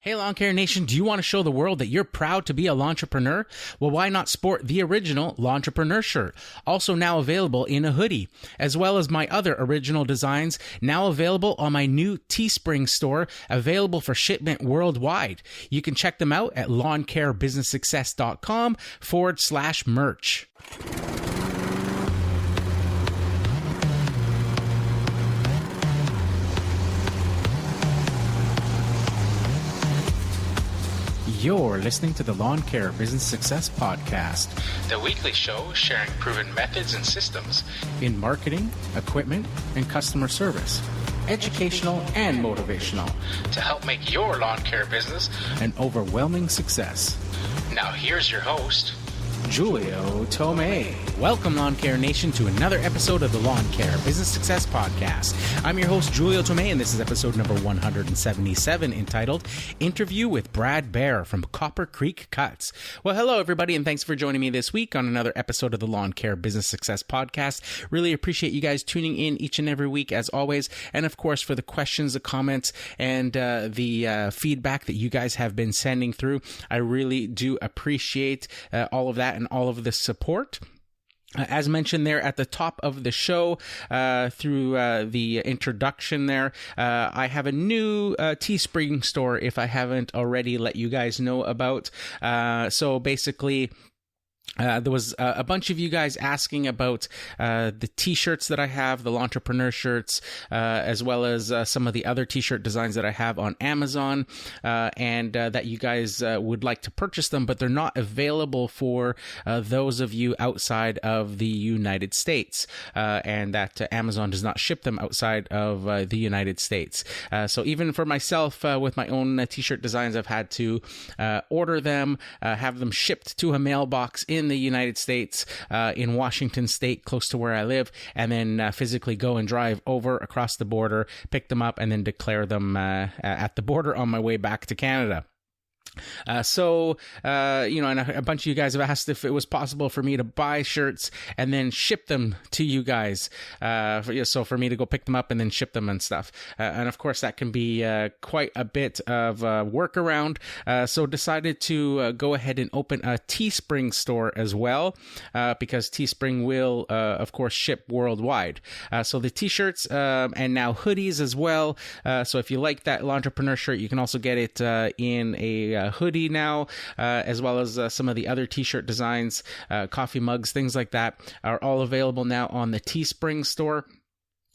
Hey Lawn Care Nation, do you want to show the world that you're proud to be a lawntrepreneur? Well, why not sport the original Lawntrepreneur shirt, also now available in a hoodie, as well as my other original designs now available on my new Teespring store, available for shipment worldwide. You can check them out at lawncarebusinesssuccess.com/merch. You're listening to the Lawn Care Business Success Podcast, the weekly show sharing proven methods and systems in marketing, equipment, and customer service, educational and motivational, to help make your lawn care business an overwhelming success. Now here's your host, Julio Tomei. Welcome, Lawn Care Nation, to another episode of the Lawn Care Business Success Podcast. I'm your host, Julio Tomei, and this is episode number 177, entitled Interview with Brad Behr from Copper Creek Cuts. Well, hello, everybody, and thanks for joining me this week on another episode of the Lawn Care Business Success Podcast. Really appreciate you guys tuning in each and every week, as always, and of course, for the questions, the comments, and the feedback that you guys have been sending through. I really do appreciate all of that and all of the support. As mentioned there at the top of the show, through the introduction there, I have a new Teespring store, if I haven't already let you guys know about. So basically, there was a bunch of you guys asking about the t-shirts that I have, the Lawntrepreneur shirts, as well as some of the other t-shirt designs that I have on Amazon, and that you guys would like to purchase them, but they're not available for those of you outside of the United States, and that Amazon does not ship them outside of the United States. So even for myself, with my own t-shirt designs, I've had to order them, have them shipped to a mailbox in the United States, in Washington State, close to where I live, and then physically go and drive over across the border, pick them up, and then declare them at the border on my way back to Canada. And a bunch of you guys have asked if it was possible for me to buy shirts and then ship them to you guys. So for me to go pick them up and then ship them and stuff. And of course, that can be quite a bit of workaround. So decided to go ahead and open a Teespring store as well, because Teespring will, of course, ship worldwide. So the t-shirts and now hoodies as well. So if you like that Lawntrepreneur shirt, you can also get it in a hoodie now, as well as some of the other t-shirt designs, coffee mugs, things like that are all available now on the Teespring store.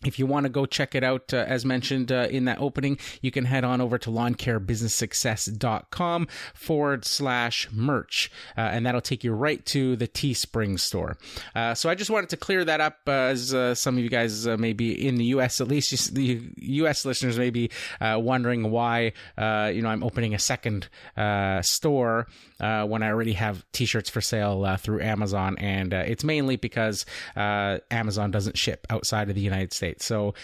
If you want to go check it out, as mentioned in that opening, you can head on over to lawncarebusinesssuccess.com/merch, and that'll take you right to the Teespring store. So I just wanted to clear that up, as some of you guys may be in the U.S., at least the U.S. listeners may be wondering why I'm opening a second store when I already have t-shirts for sale through Amazon, and it's mainly because Amazon doesn't ship outside of the United States. So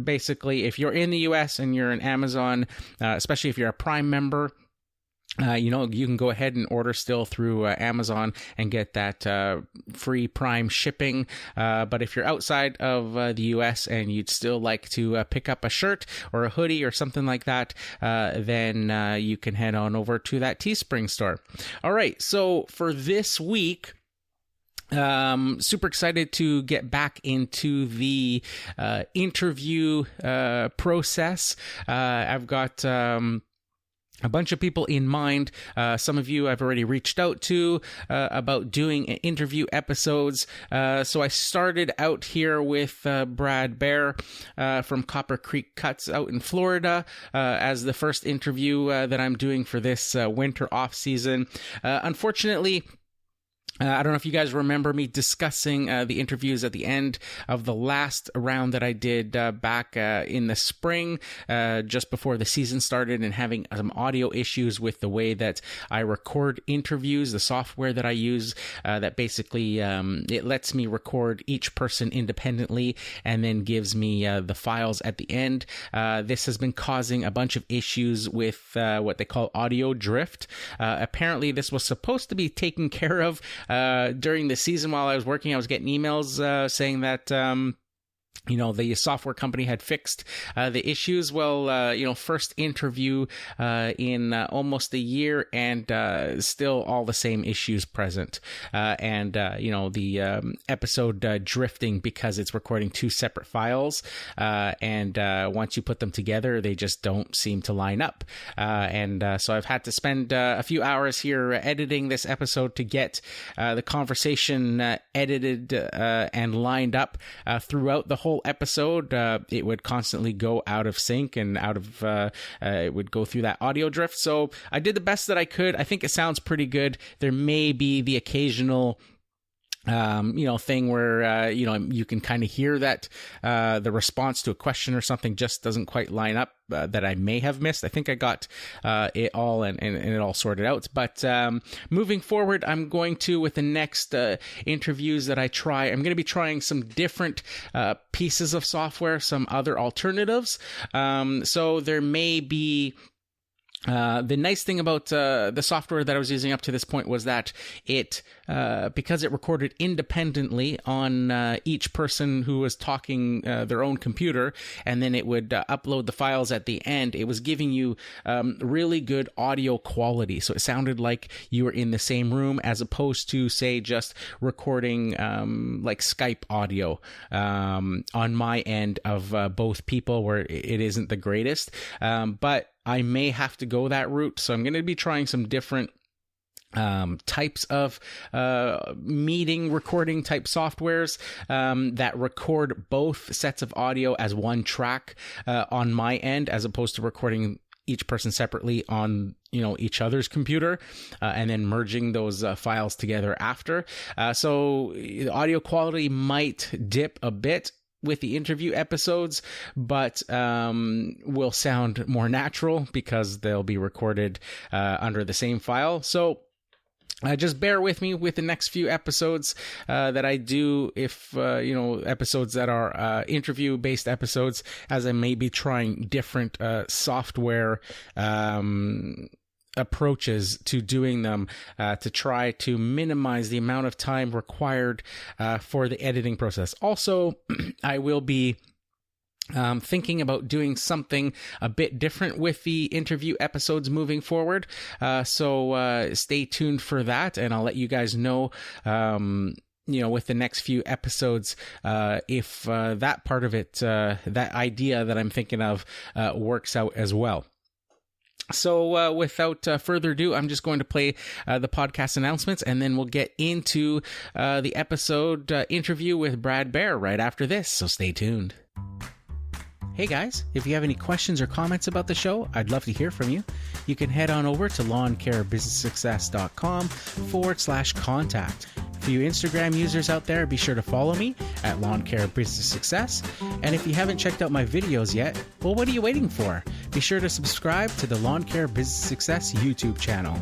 basically, if you're in the US and you're an Amazon, especially if you're a Prime member, you can go ahead and order still through Amazon and get that free Prime shipping. But if you're outside of the US and you'd still like to pick up a shirt or a hoodie or something like that, then you can head on over to that Teespring store. All right, so for this week, super excited to get back into the interview process. I've got a bunch of people in mind. Some of you I've already reached out to about doing interview episodes. So I started out here with Brad Behr from Copper Creek Cuts out in Florida as the first interview that I'm doing for this winter off season. Unfortunately, I don't know if you guys remember me discussing the interviews at the end of the last round that I did back in the spring, just before the season started, and having some audio issues with the way that I record interviews, the software that I use, that basically it lets me record each person independently and then gives me the files at the end. This has been causing a bunch of issues with what they call audio drift. Apparently, this was supposed to be taken care of during the season while I was working. I was getting emails saying that the software company had fixed the issues. Well, first interview in almost a year, and still all the same issues present. The episode drifting because it's recording two separate files, and once you put them together, they just don't seem to line up. So I've had to spend a few hours here editing this episode to get the conversation edited and lined up throughout the whole episode. It would constantly go out of sync and it would go through that audio drift. So I did the best that I could. I think it sounds pretty good. There may be the occasional thing where, you can kind of hear that the response to a question or something just doesn't quite line up, that I may have missed. I think I got it all and it all sorted out. But moving forward, I'm going to, with the next interviews that I try, I'm going to be trying some different pieces of software, some other alternatives. So there may be... the nice thing about the software that I was using up to this point was that it, because it recorded independently on each person who was talking their own computer, and then it would upload the files at the end, it was giving you really good audio quality. So it sounded like you were in the same room, as opposed to, say, just recording like Skype audio on my end of both people, where it isn't the greatest. But I may have to go that route. So I'm going to be trying some different types of meeting recording type softwares that record both sets of audio as one track on my end, as opposed to recording each person separately on each other's computer, and then merging those files together after. So the audio quality might dip a bit with the interview episodes, but will sound more natural because they'll be recorded under the same file. So just bear with me with the next few episodes that I do, if episodes that are interview-based episodes, as I may be trying different software approaches to doing them to try to minimize the amount of time required for the editing process. Also, I will be thinking about doing something a bit different with the interview episodes moving forward. So stay tuned for that, and I'll let you guys know with the next few episodes, if that part of it, that idea that I'm thinking of, works out as well. So without further ado, I'm just going to play the podcast announcements, and then we'll get into the episode interview with Brad Behr right after this. So stay tuned. Hey guys, if you have any questions or comments about the show, I'd love to hear from you. You can head on over to lawncarebusinesssuccess.com/contact. For you Instagram users out there, be sure to follow me at lawncarebusinesssuccess. And if you haven't checked out my videos yet, well, what are you waiting for? Be sure to subscribe to the Lawn Care Business Success YouTube channel.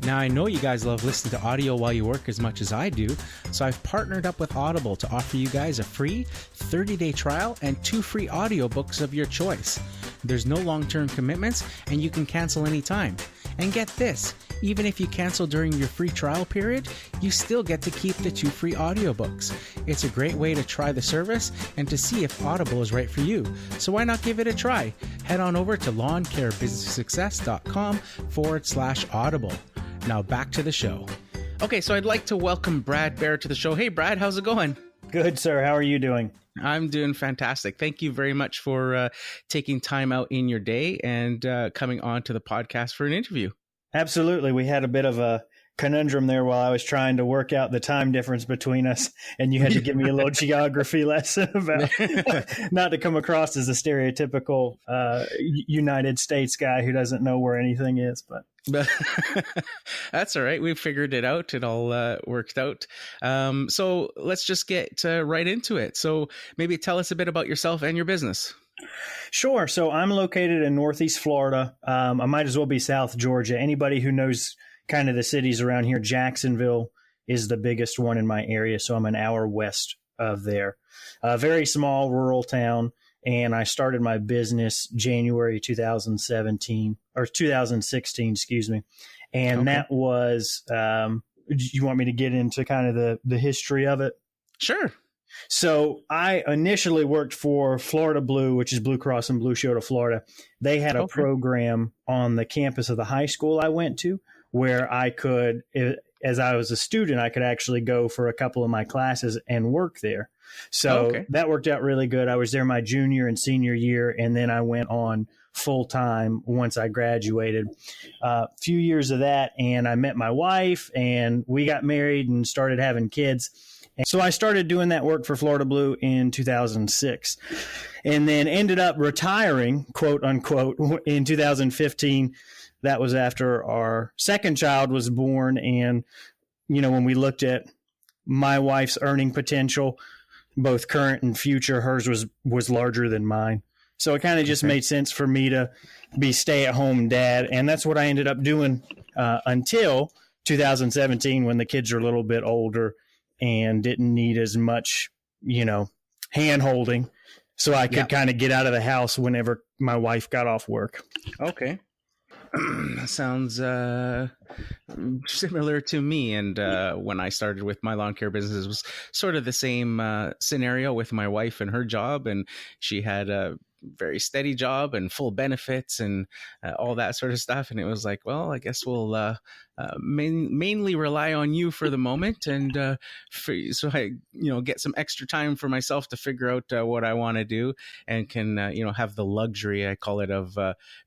Now, I know you guys love listening to audio while you work as much as I do, so I've partnered up with Audible to offer you guys a free 30-day trial and 2 free audiobooks of your choice. There's no long-term commitments, and you can cancel anytime. And get this, even if you cancel during your free trial period, you still get to keep the 2 free audiobooks. It's a great way to try the service and to see if Audible is right for you. So why not give it a try? Head on over to lawncarebusinesssuccess.com/audible. Now back to the show. Okay, so I'd like to welcome Brad Behr to the show. Hey, Brad, how's it going? Good, sir. How are you doing? I'm doing fantastic. Thank you very much for taking time out in your day and coming on to the podcast for an interview. Absolutely. We had a bit of a conundrum there while I was trying to work out the time difference between us, and you had to give me a little geography lesson about not to come across as a stereotypical United States guy who doesn't know where anything is. But that's all right. We figured it out. It all worked out. So let's just get right into it. So maybe tell us a bit about yourself and your business. Sure. So I'm located in Northeast Florida. I might as well be South Georgia. Anybody who knows kind of the cities around here, Jacksonville is the biggest one in my area. So I'm an hour west of there. A very small rural town. And I started my business January 2016, excuse me. And okay. That was, you want me to get into kind of the history of it? Sure. So I initially worked for Florida Blue, which is Blue Cross and Blue Shield of Florida. They had a program on the campus of the high school I went to where I could, as I was a student, I could actually go for a couple of my classes and work there. So that worked out really good. I was there my junior and senior year, and then I went on full time once I graduated. A few years of that, and I met my wife, and we got married and started having kids. And so I started doing that work for Florida Blue in 2006, and then ended up retiring, quote unquote, in 2015. That was after our second child was born. And, you know, when we looked at my wife's earning potential, both current and future, hers was larger than mine. So it kind of just made sense for me to be stay-at-home dad. And that's what I ended up doing until 2017, when the kids are a little bit older and didn't need as much, you know, hand-holding. So I could kind of get out of the house whenever my wife got off work. Okay. Sounds similar to me. And when I started with my lawn care business, it was sort of the same scenario with my wife and her job. And she had a very steady job and full benefits and all that sort of stuff. And it was like, well, I guess we'll mainly rely on you for the moment. And so I, you know, get some extra time for myself to figure out what I want to do, and can, you know, have the luxury, I call it, of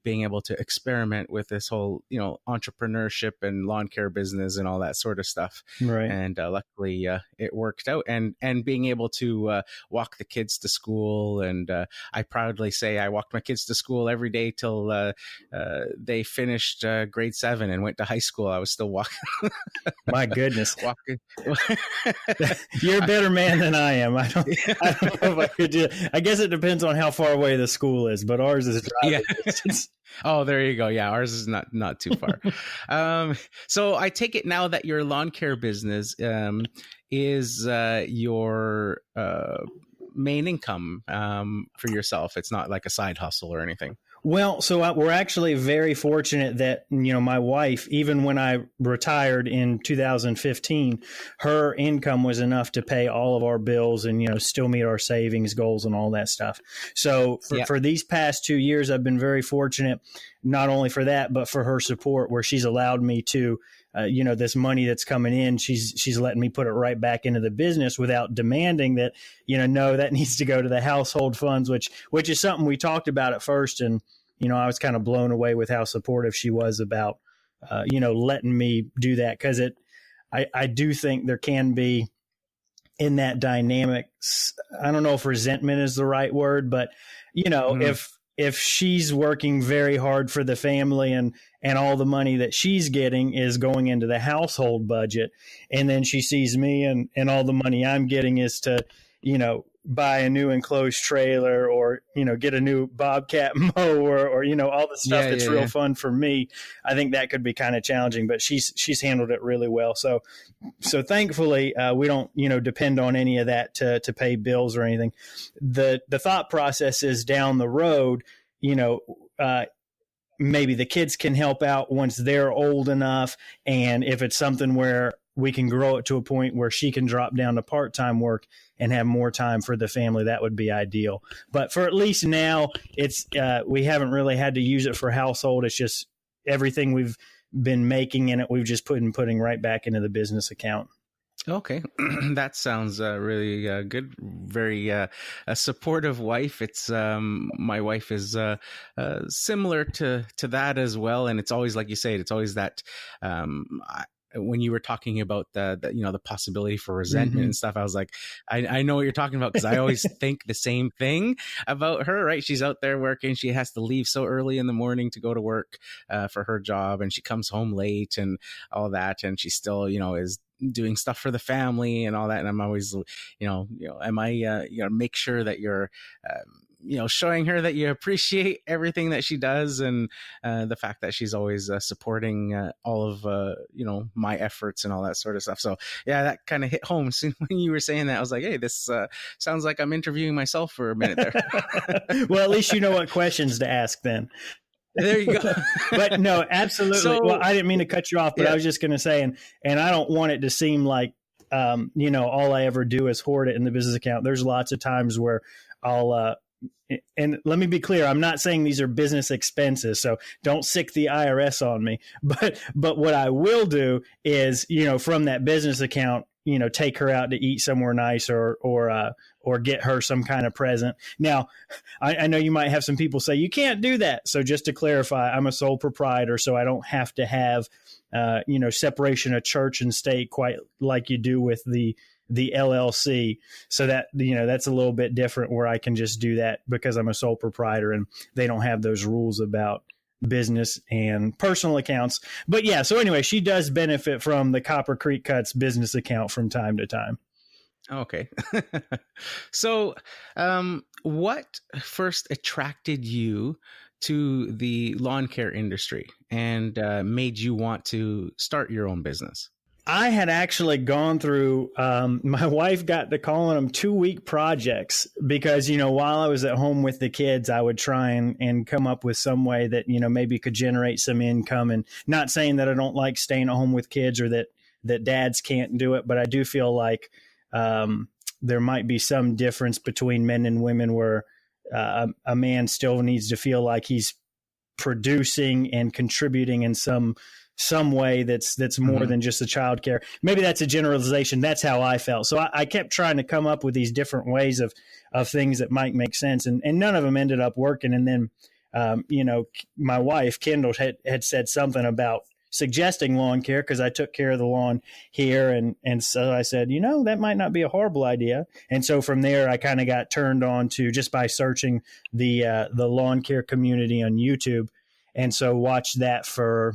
being able to experiment with this whole, you know, entrepreneurship and lawn care business and all that sort of stuff. Right. And luckily it worked out, and being able to walk the kids to school. And I proudly say I walked my kids to school every day till they finished grade 7 and went to high school. I was still walking. My goodness. Walking. You're a better man than I am. I don't know if I could do it. I guess it depends on how far away the school is, but ours is driving distance. Oh, there you go. Yeah, ours is not too far. So I take it now that your lawn care business is your main income for yourself. It's not like a side hustle or anything. Well, so we're actually very fortunate that, you know, my wife, even when I retired in 2015, her income was enough to pay all of our bills and, you know, still meet our savings goals and all that stuff. So for these past 2 years, I've been very fortunate, not only for that, but for her support, where she's allowed me to, you know, this money that's coming in, she's letting me put it right back into the business without demanding that, you know, no, that needs to go to the household funds, which is something we talked about at first. And, you know, I was kind of blown away with how supportive she was about, you know, letting me do that. Cause I do think there can be in that dynamic, I don't know if resentment is the right word, but, you know, if she's working very hard for the family and all the money that she's getting is going into the household budget, and then she sees me and all the money I'm getting is to, you know, buy a new enclosed trailer or, you know, get a new Bobcat mower or, you know, all the stuff that's real fun for me, I think that could be kind of challenging, but she's handled it really well. So thankfully, we don't, you know, depend on any of that to pay bills or anything. The thought process is down the road, you know, maybe the kids can help out once they're old enough. And if it's something where we can grow it to a point where she can drop down to part-time work and have more time for the family, that would be ideal. But for at least now, it's we haven't really had to use it for household. It's just everything we've been making in it, we've just putting right back into the business account. Okay. That sounds really good. Very a supportive wife. It's my wife is similar to that as well. And it's always, like you say, it's always that when you were talking about the you know, the possibility for resentment and stuff, I was like, I know what you're talking about, because I always think the same thing about her, right? She's out there working. She has to leave so early in the morning to go to work for her job, and she comes home late and all that. And she still, you know, is doing stuff for the family and all that. And I'm always, you know, am I, you know, make sure that you're, you know, showing her that you appreciate everything that she does, and the fact that she's always supporting all of, you know, my efforts and all that sort of stuff. So yeah, that kind of hit home. So when you were saying that, I was like, hey, this sounds like I'm interviewing myself for a minute there. Well, at least you know what questions to ask then. There you go. But no, absolutely. So, well, I didn't mean to cut you off, but I was just going to say, and I don't want it to seem like all I ever do is hoard it in the business account. There's lots of times where I'll, and let me be clear, I'm not saying these are business expenses, so don't sick the IRS on me. But what I will do is, from that business account, take her out to eat somewhere nice or get her some kind of present. Now, I know you might have some people say you can't do that. So just to clarify, I'm a sole proprietor, so I don't have to have, separation of church and state quite like you do with the LLC. So that, that's a little bit different where I can just do that because I'm a sole proprietor and they don't have those rules about business and personal accounts. But yeah, so anyway, she does benefit from the Copper Creek Cuts business account from time to time. Okay. So, what first attracted you to the lawn care industry and made you want to start your own business? I had actually gone through, my wife got to calling them 2-week projects because, while I was at home with the kids, I would try and come up with some way that, maybe could generate some income. And not saying that I don't like staying at home with kids or that dads can't do it, but I do feel like there might be some difference between men and women where a man still needs to feel like he's producing and contributing in some way that's more than just the child care. Maybe that's a generalization. That's how I felt. So I kept trying to come up with these different ways of things that might make sense. And none of them ended up working. And then, my wife, Kendall, had said something about suggesting lawn care because I took care of the lawn here. And so I said, that might not be a horrible idea. And so from there, I kind of got turned on to just by searching the lawn care community on YouTube. And so watched that for,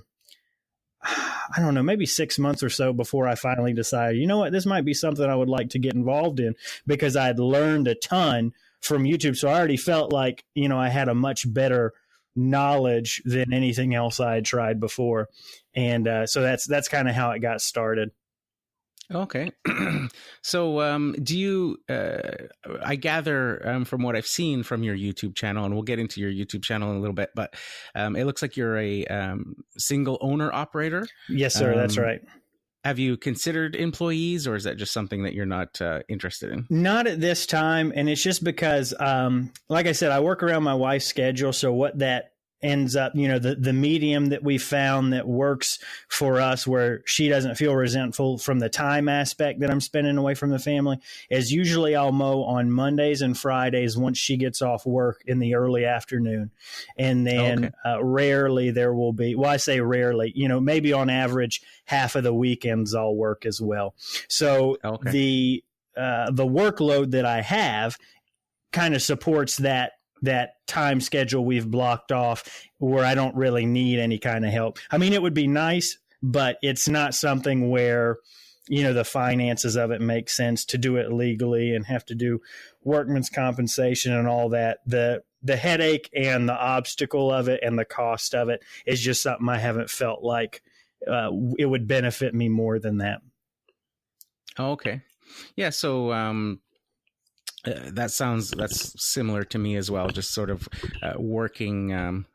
I don't know, maybe 6 months or so before I finally decided, this might be something I would like to get involved in because I had learned a ton from YouTube. So I already felt like, I had a much better knowledge than anything else I had tried before. And so that's kind of how it got started. Okay. So do you, I gather from what I've seen from your YouTube channel, and we'll get into your YouTube channel in a little bit, but it looks like you're a single owner operator. Yes, sir. That's right. Have you considered employees, or is that just something that you're not interested in? Not at this time. And it's just because, like I said, I work around my wife's schedule. So what that ends up, the medium that we found that works for us where she doesn't feel resentful from the time aspect that I'm spending away from the family is usually I'll mow on Mondays and Fridays once she gets off work in the early afternoon. And then rarely there will be, well, I say rarely, maybe on average, half of the weekends I'll work as well. So the workload that I have kind of supports that time schedule we've blocked off where I don't really need any kind of help. I mean, it would be nice, but it's not something where, the finances of it make sense to do it legally and have to do workman's compensation and all that. The headache and the obstacle of it and the cost of it is just something I haven't felt like it would benefit me more than that. Okay. Yeah. So, that's similar to me as well. Just sort of working,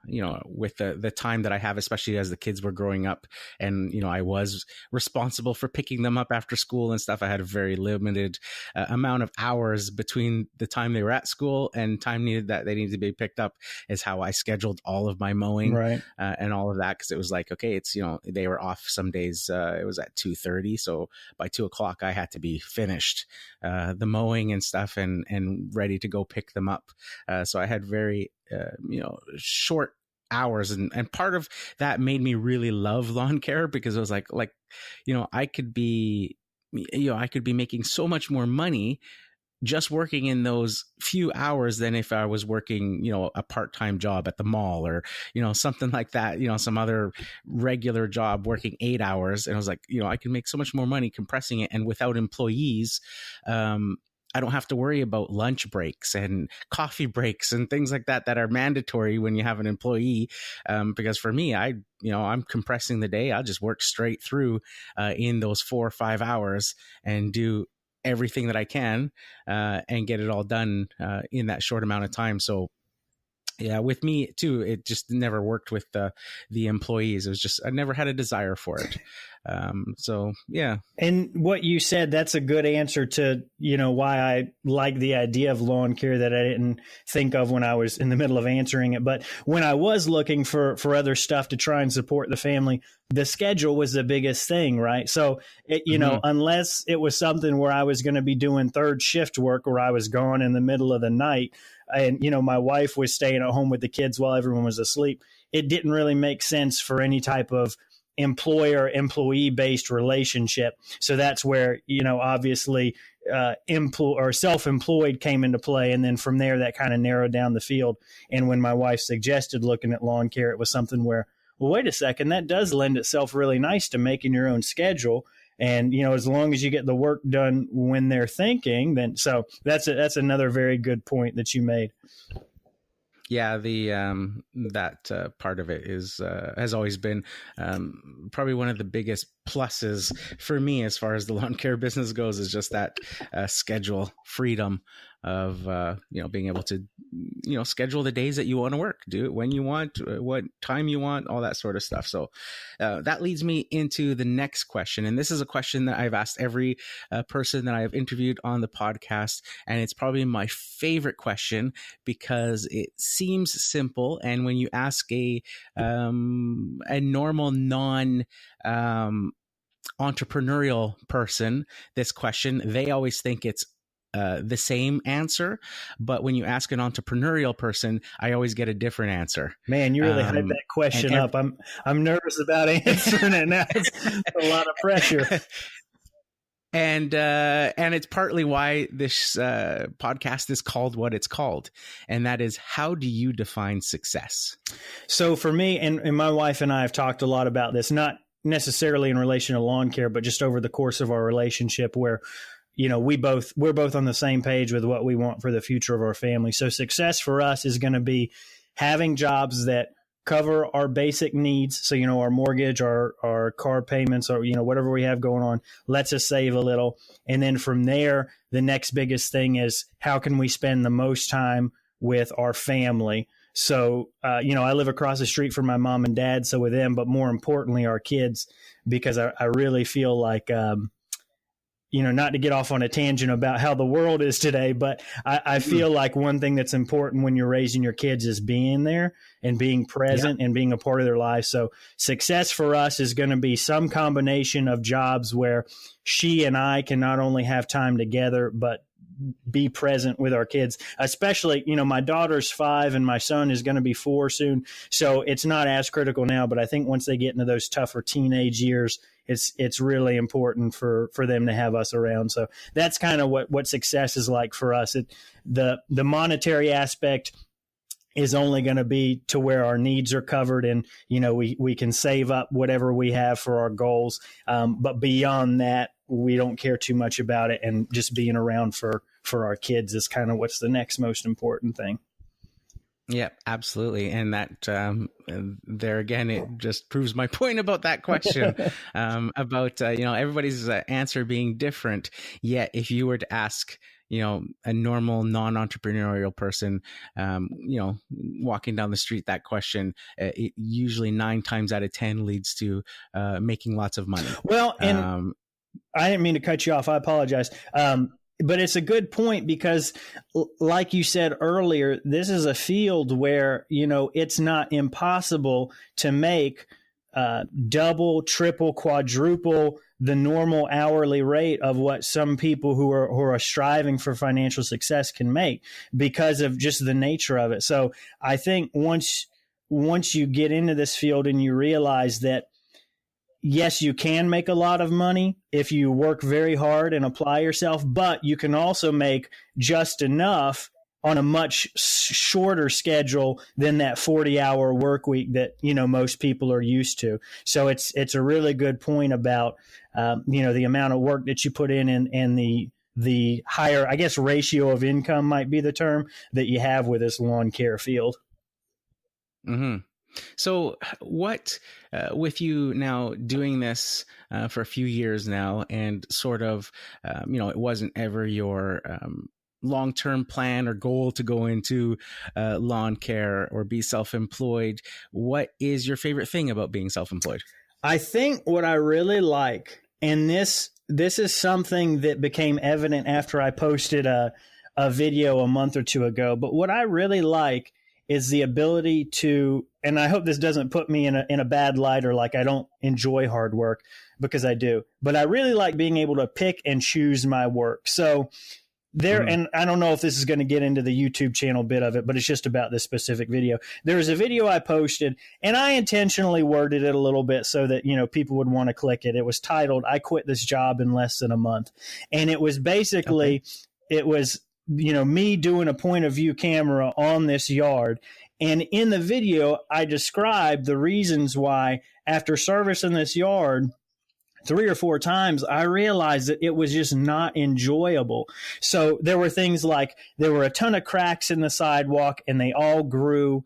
with the time that I have, especially as the kids were growing up, and I was responsible for picking them up after school and stuff. I had a very limited amount of hours between the time they were at school and time that they needed to be picked up. Is how I scheduled all of my mowing, right, and all of that, because it was like, okay, it's they were off some days. It was at 2:30, so by 2:00 I had to be finished the mowing and stuff and ready to go pick them up. So I had very, short hours. And part of that made me really love lawn care because it was like, I could be making so much more money just working in those few hours than if I was working, a part-time job at the mall or, something like that, some other regular job working 8 hours. And I was like, I can make so much more money compressing it. And without employees, I don't have to worry about lunch breaks and coffee breaks and things like that are mandatory when you have an employee. Because for me, I'm compressing the day. I'll just work straight through in those 4 or 5 hours and do everything that I can and get it all done in that short amount of time. So Yeah, with me too, it just never worked with the employees. It was just, I never had a desire for it. So yeah. And what you said, that's a good answer to, why I like the idea of lawn care that I didn't think of when I was in the middle of answering it. But when I was looking for other stuff to try and support the family, the schedule was the biggest thing, right? So, unless it was something where I was going to be doing third shift work where I was gone in the middle of the night and, my wife was staying at home with the kids while everyone was asleep, it didn't really make sense for any type of employer-employee based relationship. So that's where, obviously self-employed came into play. And then from there, that kind of narrowed down the field. And when my wife suggested looking at lawn care, it was something where, well, wait a second, that does lend itself really nice to making your own schedule. And, as long as you get the work done when they're thinking, then so that's another very good point that you made. Yeah, that part of it is has always been probably one of the biggest pluses for me as far as the lawn care business goes, is just that schedule freedom of being able to schedule the days that you want to work, do it when you want, what time you want, all that sort of stuff. So that leads me into the next question, and this is a question that I've asked every person that I've interviewed on the podcast, and it's probably my favorite question because it seems simple, and when you ask a normal non entrepreneurial person this question, they always think it's the same answer, but when you ask an entrepreneurial person, I always get a different answer. Man, you really hyped that question up. I'm nervous about answering it now. It's a lot of pressure. And it's partly why this podcast is called what it's called, and that is, how do you define success? So for me, and my wife and I have talked a lot about this, not necessarily in relation to lawn care, but just over the course of our relationship, where we're both on the same page with what we want for the future of our family. So success for us is going to be having jobs that cover our basic needs. So, our mortgage, our car payments, or, whatever we have going on, lets us save a little. And then from there, the next biggest thing is, how can we spend the most time with our family? So, I live across the street from my mom and dad. So with them, but more importantly, our kids, because I really feel like, not to get off on a tangent about how the world is today, but I feel like one thing that's important when you're raising your kids is being there and being present and being a part of their lives. So success for us is going to be some combination of jobs where she and I can not only have time together, but be present with our kids, especially, my daughter's 5 and my son is going to be 4 soon. So it's not as critical now, but I think once they get into those tougher teenage years, it's really important for them to have us around. So that's kind of what success is like for us. The monetary aspect is only going to be to where our needs are covered, and we can save up whatever we have for our goals. But beyond that, we don't care too much about it, and just being around for our kids is kind of what's the next most important thing. Yeah, absolutely. And that there again, it just proves my point about that question about, everybody's answer being different. Yet if you were to ask, a normal non-entrepreneurial person, walking down the street, that question, it usually 9 times out of 10 leads to making lots of money. Well, and I didn't mean to cut you off. I apologize. But it's a good point because, like you said earlier, this is a field where, it's not impossible to make double, triple, quadruple the normal hourly rate of what some people who are striving for financial success can make because of just the nature of it. So I think once you get into this field and you realize that, yes, you can make a lot of money if you work very hard and apply yourself, but you can also make just enough on a much shorter schedule than that 40-hour work week that, most people are used to. So it's a really good point about, the amount of work that you put in and the higher, I guess, ratio of income might be the term that you have with this lawn care field. Mm-hmm. So what, with you now doing this for a few years now, and sort of, it wasn't ever your long-term plan or goal to go into lawn care or be self-employed, what is your favorite thing about being self-employed? I think what I really like, and this is something that became evident after I posted a video a month or two ago, but what I really like is the ability to, and I hope this doesn't put me in a bad light or like I don't enjoy hard work, because I do, but I really like being able to pick and choose my work. So there, and I don't know if this is going to get into the YouTube channel bit of it, but it's just about this specific video. There was a video I posted, and I intentionally worded it a little bit so that, you know, people would want to click it. It was titled, "I Quit This Job in Less Than a Month." And it was basically, it was, you know, me doing a point of view camera on this yard. And in the video, I described the reasons why, after servicing this yard 3 or 4 times, I realized that it was just not enjoyable. So there were things like there were a ton of cracks in the sidewalk, and they all grew,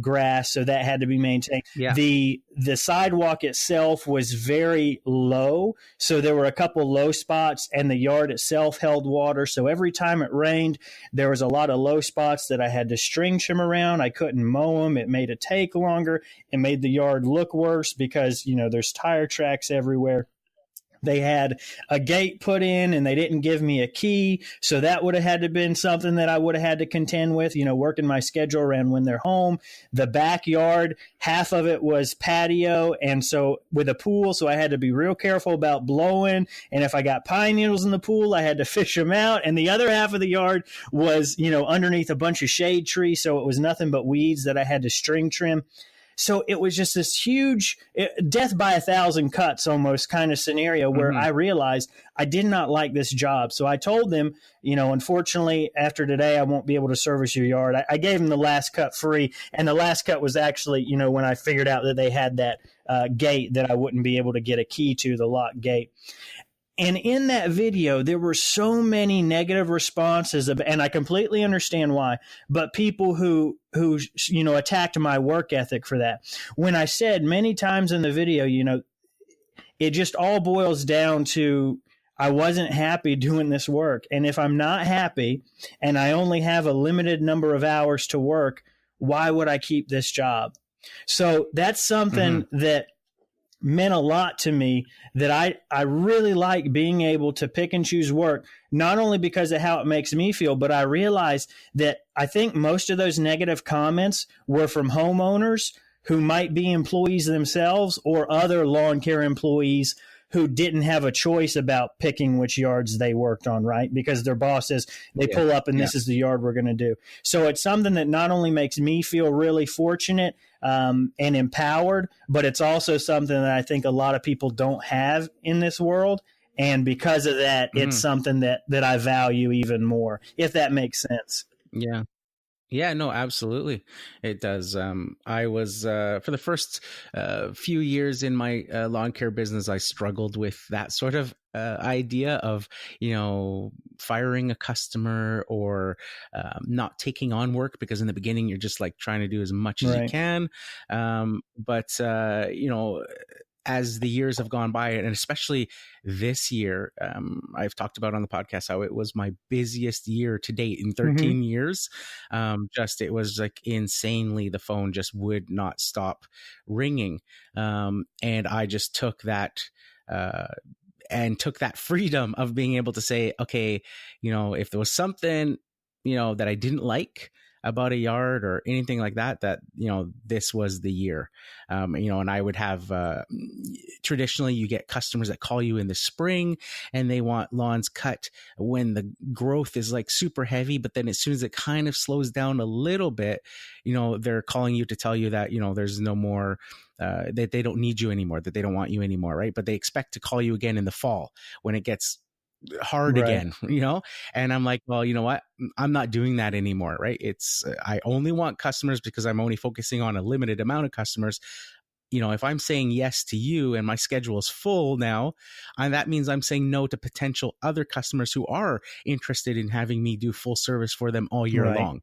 grass. So that had to be maintained. Yeah. The sidewalk itself was very low. So there were a couple low spots, and the yard itself held water. So every time it rained, there was a lot of low spots that I had to string trim around. I couldn't mow them. It made it take longer. It made the yard look worse because, you know, there's tire tracks everywhere. They had a gate put in, and they didn't give me a key. So that would have had to been something that I would have had to contend with, you know, working my schedule around when they're home. The backyard, half of it was patio, and so with a pool, so I had to be real careful about blowing. And if I got pine needles in the pool, I had to fish them out. And the other half of the yard was, you know, underneath a bunch of shade trees. So it was nothing but weeds that I had to string trim. So it was just this huge death by 1,000 cuts almost kind of scenario where I realized I did not like this job. So I told them, you know, unfortunately, after today, I won't be able to service your yard. I gave them the last cut free. And the last cut was actually, you know, when I figured out that they had that gate that I wouldn't be able to get a key to, the lock gate. And in that video, there were so many negative responses, and I completely understand why, but people who, you know, attacked my work ethic for that. When I said many times in the video, you know, it just all boils down to, I wasn't happy doing this work. And if I'm not happy and I only have a limited number of hours to work, why would I keep this job? So that's something that meant a lot to me, that I really like being able to pick and choose work, not only because of how it makes me feel, but I realized that I think most of those negative comments were from homeowners who might be employees themselves or other lawn care employees who didn't have a choice about picking which yards they worked on, right? Because their boss says they pull up and this is the yard we're going to do. So it's something that not only makes me feel really fortunate and empowered, but it's also something that I think a lot of people don't have in this world. And because of that, it's something that I value even more, if that makes sense. Yeah. Yeah, no, absolutely. It does. I was, for the first few years in my lawn care business, I struggled with that sort of idea of, you know, firing a customer or not taking on work, because in the beginning, you're just like trying to do as much as you can. But you know, as the years have gone by, and especially this year, I've talked about on the podcast how it was my busiest year to date in 13 years. It was like insanely, the phone just would not stop ringing. And I just took that freedom of being able to say, okay, you know, if there was something, you know, that I didn't like about a yard or anything like that, you know, this was the year. You know, and I would have, traditionally you get customers that call you in the spring and they want lawns cut when the growth is like super heavy, but then as soon as it kind of slows down a little bit, you know, they're calling you to tell you that, you know, there's no more, that they don't need you anymore, that they don't want you anymore. Right. But they expect to call you again in the fall when it gets hard again, you know? And I'm like, well, you know what? I'm not doing that anymore, right? I only want customers because I'm only focusing on a limited amount of customers. You know, if I'm saying yes to you and my schedule is full now, that means I'm saying no to potential other customers who are interested in having me do full service for them all year long.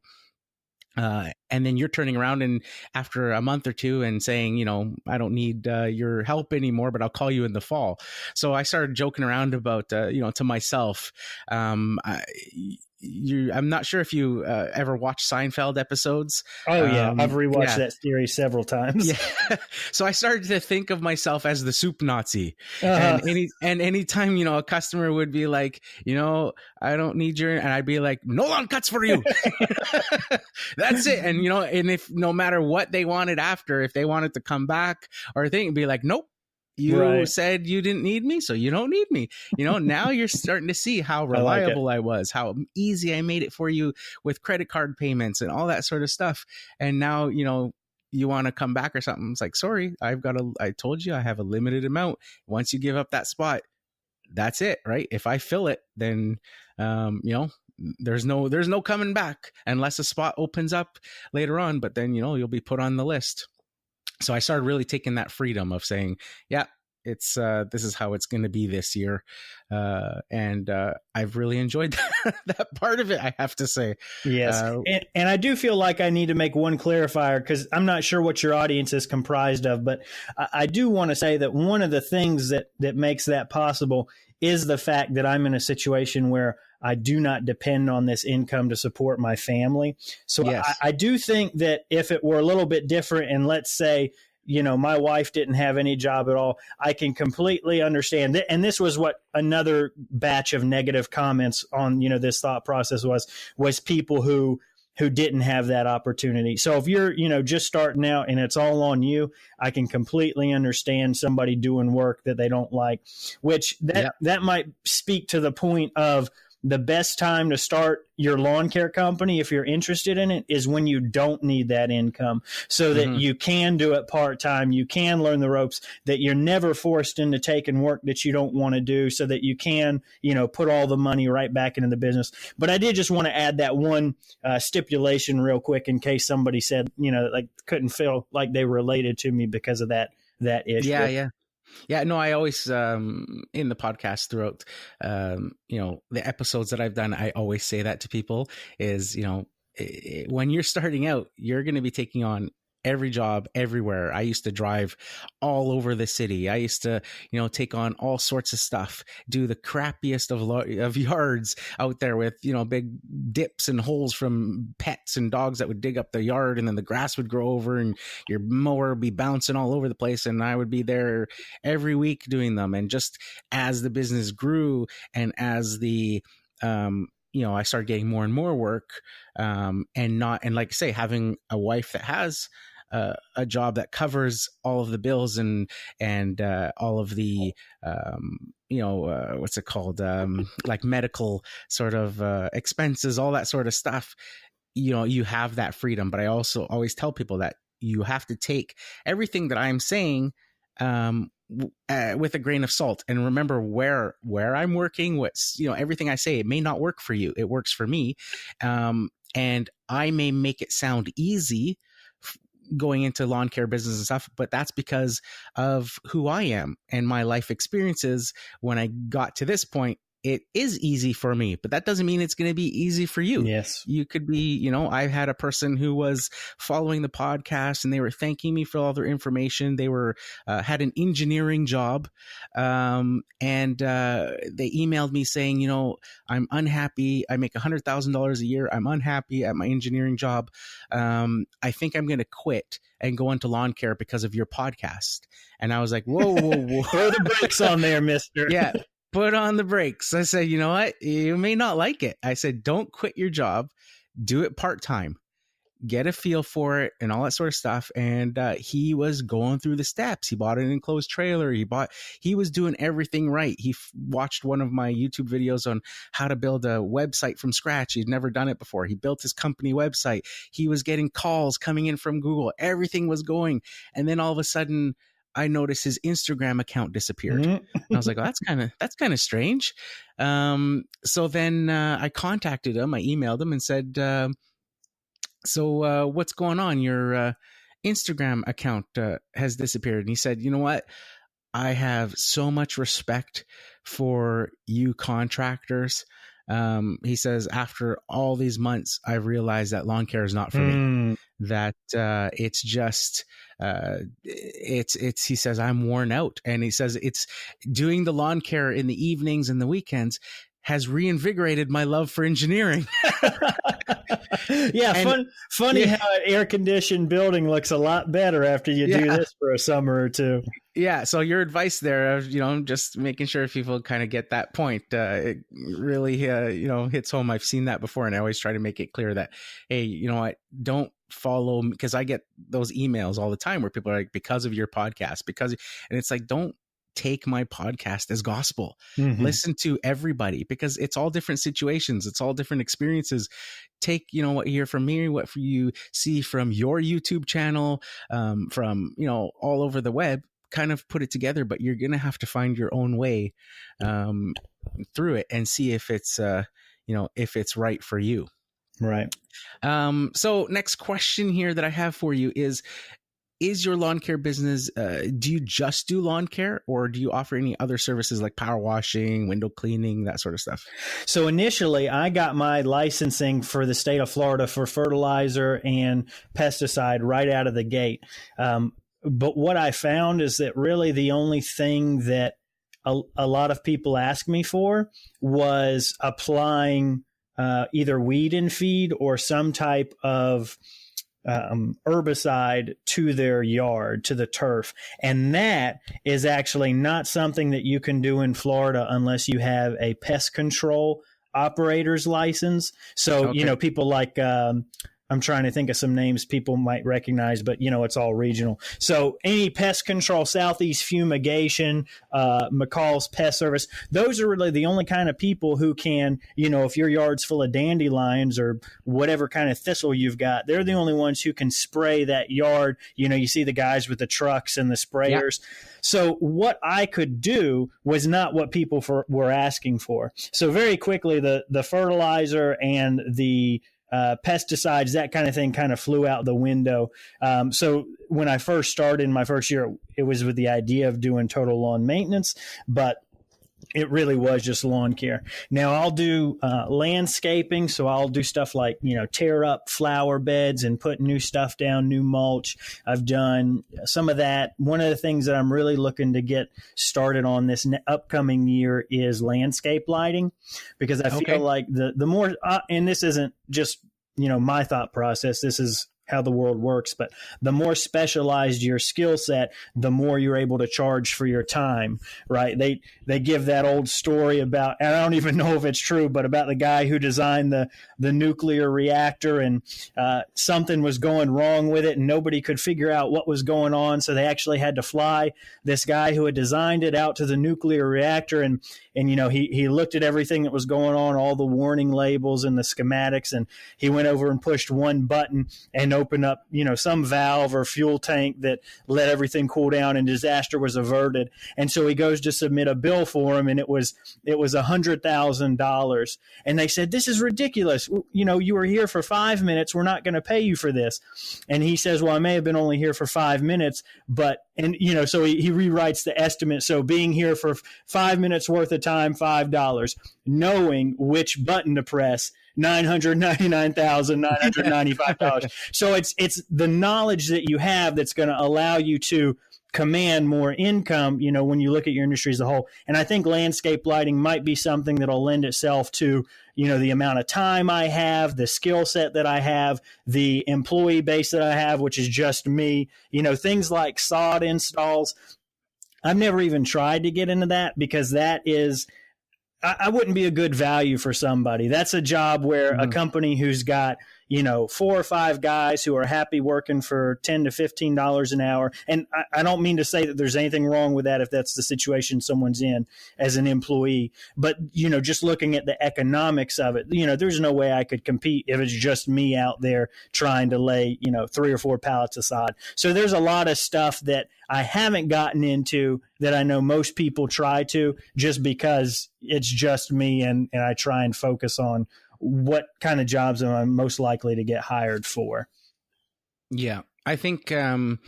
And then you're turning around and after a month or two and saying, you know, I don't need your help anymore, but I'll call you in the fall. So I started joking around about, you know, to myself, I'm not sure if you ever watched Seinfeld episodes. Oh yeah, I've rewatched yeah. that series several times. Yeah. So I started to think of myself as the soup Nazi. Uh-huh. And anytime, a customer would be like, I don't need your, and I'd be like, no lawn cuts for you. That's it. And, and if no matter what they wanted after, if they wanted to come back or thing, it'd be like, nope. You said you didn't need me, so you don't need me. Now you're starting to see how reliable I was, how easy I made it for you with credit card payments and all that sort of stuff. And now, you want to come back or something. It's like, sorry, I told you I have a limited amount. Once you give up that spot, that's it, right? If I fill it, then, there's no coming back unless a spot opens up later on, but then, you'll be put on the list. So I started really taking that freedom of saying, yeah, it's this is how it's going to be this year. And I've really enjoyed that part of it, I have to say. Yes. And I do feel like I need to make one clarifier, because I'm not sure what your audience is comprised of, but I do want to say that one of the things that makes that possible is the fact that I'm in a situation where I do not depend on this income to support my family. So yes. I do think that if it were a little bit different, and let's say, my wife didn't have any job at all, I can completely understand that. And this was what another batch of negative comments on, this thought process was people who didn't have that opportunity. So if you're, just starting out and it's all on you, I can completely understand somebody doing work that they don't like, which that might speak to the point of the best time to start your lawn care company, if you're interested in it, is when you don't need that income, so that you can do it part-time, you can learn the ropes, that you're never forced into taking work that you don't want to do, so that you can, put all the money right back into the business. But I did just want to add that one stipulation real quick, in case somebody said, like couldn't feel like they related to me because of that issue. Yeah, no, I always, in the podcast throughout, the episodes that I've done, I always say that to people is, when you're starting out, you're going to be taking on every job everywhere. I used to drive all over the city. I used to, take on all sorts of stuff, do the crappiest of yards out there with, big dips and holes from pets and dogs that would dig up the yard, and then the grass would grow over and your mower would be bouncing all over the place. And I would be there every week doing them. And just as the business grew and as I started getting more and more work, and like I say, having a wife that has a job that covers all of the bills and all of the what's it called, like medical sort of expenses, all that sort of stuff. You have that freedom. But I also always tell people that you have to take everything that I'm saying with a grain of salt, and remember where I'm working, what's, everything I say, it may not work for you. It works for me. And I may make it sound easy going into lawn care business and stuff, but that's because of who I am and my life experiences. When I got to this point, it is easy for me, but that doesn't mean it's going to be easy for you. Yes. You could be, I had a person who was following the podcast and they were thanking me for all their information. They were, had an engineering job. And they emailed me saying, I'm unhappy. I make $100,000 a year. I'm unhappy at my engineering job. I think I'm going to quit and go into lawn care because of your podcast. And I was like, whoa. Throw the brakes on there, mister. Yeah. Put on the brakes. I said, you know what? You may not like it. I said, don't quit your job. Do it part-time. Get a feel for it and all that sort of stuff. And he was going through the steps. He bought an enclosed trailer. He was doing everything right. He watched one of my YouTube videos on how to build a website from scratch. He'd never done it before. He built his company website. He was getting calls coming in from Google. Everything was going. And then all of a sudden, I noticed his Instagram account disappeared. And I was like, well, that's kind of strange. So then I contacted him. I emailed him and said, so what's going on? Your Instagram account has disappeared. And he said, you know what? I have so much respect for you contractors. He says, after all these months, I've realized that lawn care is not for me. That it's just he says, I'm worn out. And he says it's doing the lawn care in the evenings and the weekends has reinvigorated my love for engineering. Yeah, funny how an air-conditioned building looks a lot better after you do this for a summer or two. Yeah, so your advice there, just making sure people kind of get that point, it really, hits home. I've seen that before, and I always try to make it clear that, hey, you know what, don't follow, because I get those emails all the time where people are like, because of your podcast, and it's like, don't take my podcast as gospel. Mm-hmm. Listen to everybody, because it's all different situations. It's all different experiences. Take, what you hear from me, what you see from your YouTube channel, from, all over the web, kind of put it together, but you're going to have to find your own way, through it and see if it's, if it's right for you. Right. So next question here that I have for you is your lawn care business, do you just do lawn care, or do you offer any other services like power washing, window cleaning, that sort of stuff? So initially, I got my licensing for the state of Florida for fertilizer and pesticide right out of the gate. But what I found is that really the only thing that a lot of people asked me for was applying either weed and feed or some type of herbicide to their yard, to the turf. And that is actually not something that you can do in Florida unless you have a pest control operator's license. So, okay. People like, I'm trying to think of some names people might recognize, but it's all regional. So any pest control, Southeast Fumigation, McCall's Pest Service, those are really the only kind of people who can, if your yard's full of dandelions or whatever kind of thistle you've got, they're the only ones who can spray that yard. You see the guys with the trucks and the sprayers. Yeah. So what I could do was not what people were asking for. So very quickly, the fertilizer and the pesticides, that kind of thing kind of flew out the window. So when I first started in my first year, it was with the idea of doing total lawn maintenance, but it really was just lawn care. Now I'll do landscaping. So I'll do stuff like, tear up flower beds and put new stuff down, new mulch. I've done some of that. One of the things that I'm really looking to get started on this upcoming year is landscape lighting, because I feel like the more, and this isn't just, my thought process, this is how the world works, but the more specialized your skill set, the more you're able to charge for your time, right? They give that old story about, and I don't even know if it's true, but about the guy who designed the nuclear reactor, and something was going wrong with it and nobody could figure out what was going on. So they actually had to fly this guy who had designed it out to the nuclear reactor, and he looked at everything that was going on, all the warning labels and the schematics, and he went over and pushed one button and opened up, some valve or fuel tank that let everything cool down, and disaster was averted. And so he goes to submit a bill for him, and it was $100,000. And they said, "This is ridiculous. You were here for 5 minutes. We're not going to pay you for this." And he says, "Well, I may have been only here for 5 minutes, but," and so he rewrites the estimate. So being here for 5 minutes worth of time, $5, knowing which button to press, $999,995. So it's the knowledge that you have that's going to allow you to command more income, when you look at your industry as a whole. And I think landscape lighting might be something that'll lend itself to, the amount of time I have, the skill set that I have, the employee base that I have, which is just me, things like sod installs. I've never even tried to get into that, because that is, I wouldn't be a good value for somebody. That's a job where a company who's got, 4 or 5 guys who are happy working for $10 to $15 an hour. And I don't mean to say that there's anything wrong with that if that's the situation someone's in as an employee. But, just looking at the economics of it, there's no way I could compete if it's just me out there trying to lay, 3 or 4 pallets of sod. So there's a lot of stuff that I haven't gotten into that I know most people try to, just because it's just me, and I try and focus on what kind of jobs am I most likely to get hired for. Yeah, I think a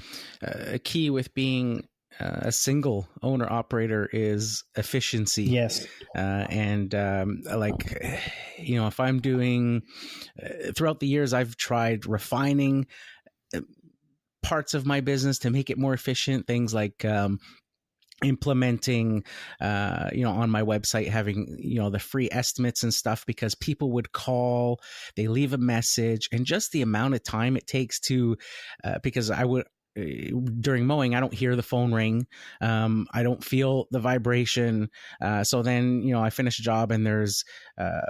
key with being a single owner operator is efficiency. Yes. If I'm doing, throughout the years, I've tried refining parts of my business to make it more efficient. Things like implementing, on my website, having, the free estimates and stuff, because people would call, they leave a message, and just the amount of time it takes to, because during mowing, I don't hear the phone ring. I don't feel the vibration. So then, I finish a job and there's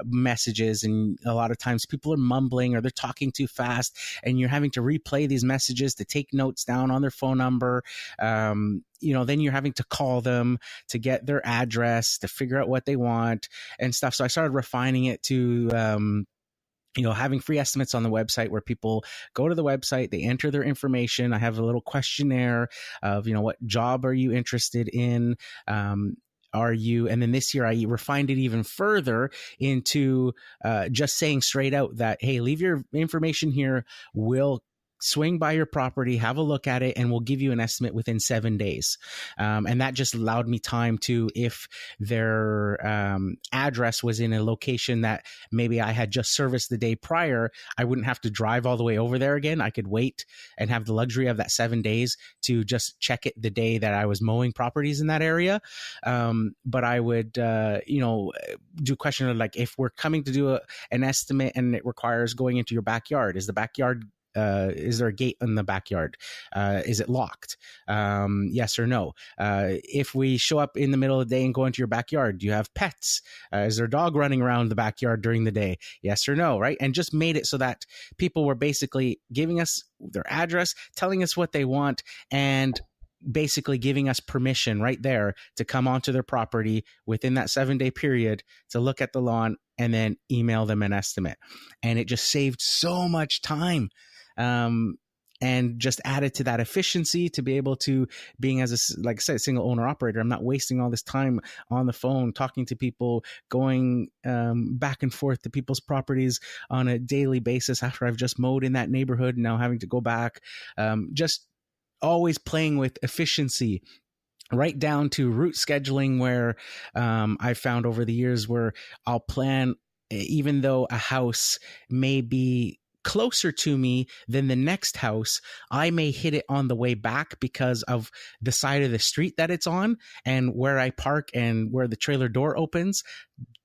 messages, and a lot of times people are mumbling or they're talking too fast, and you're having to replay these messages to take notes down on their phone number. Then you're having to call them to get their address, to figure out what they want and stuff. So I started refining it to, having free estimates on the website, where people go to the website, they enter their information. I have a little questionnaire of, what job are you interested in? And then this year I refined it even further into just saying straight out that, hey, leave your information here. We'll swing by your property, have a look at it, and we'll give you an estimate within 7 days. And that just allowed me time to, if their address was in a location that maybe I had just serviced the day prior, I wouldn't have to drive all the way over there again. I could wait and have the luxury of that 7 days to just check it the day that I was mowing properties in that area. But I would, do question of, like, if we're coming to do an estimate and it requires going into your backyard, is there a gate in the backyard? Is it locked? Yes or no? If we show up in the middle of the day and go into your backyard, do you have pets? Is there a dog running around the backyard during the day? Yes or no, right? And just made it so that people were basically giving us their address, telling us what they want, and basically giving us permission right there to come onto their property within that 7-day period to look at the lawn and then email them an estimate. And it just saved so much time. And just added to that efficiency to be able to, being as like I said, single owner operator, I'm not wasting all this time on the phone, talking to people, going back and forth to people's properties on a daily basis after I've just mowed in that neighborhood, and now having to go back, just always playing with efficiency, right down to route scheduling, where I found over the years where I'll plan, even though a house may be closer to me than the next house, I may hit it on the way back because of the side of the street that it's on and where I park and where the trailer door opens,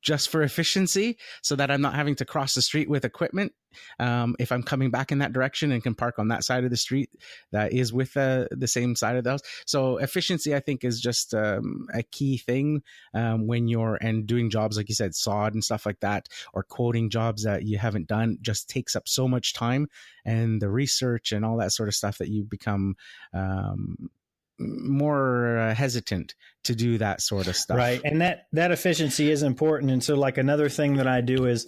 just for efficiency, so that I'm not having to cross the street with equipment if I'm coming back in that direction, and can park on that side of the street that is with the same side of the house. So efficiency, I think, is just a key thing when you're doing jobs, like you said, sod and stuff like that, or quoting jobs that you haven't done, just takes up so much time, and the research and all that sort of stuff, that you become more hesitant to do that sort of stuff. Right. And that efficiency is important. And so, like, another thing that I do is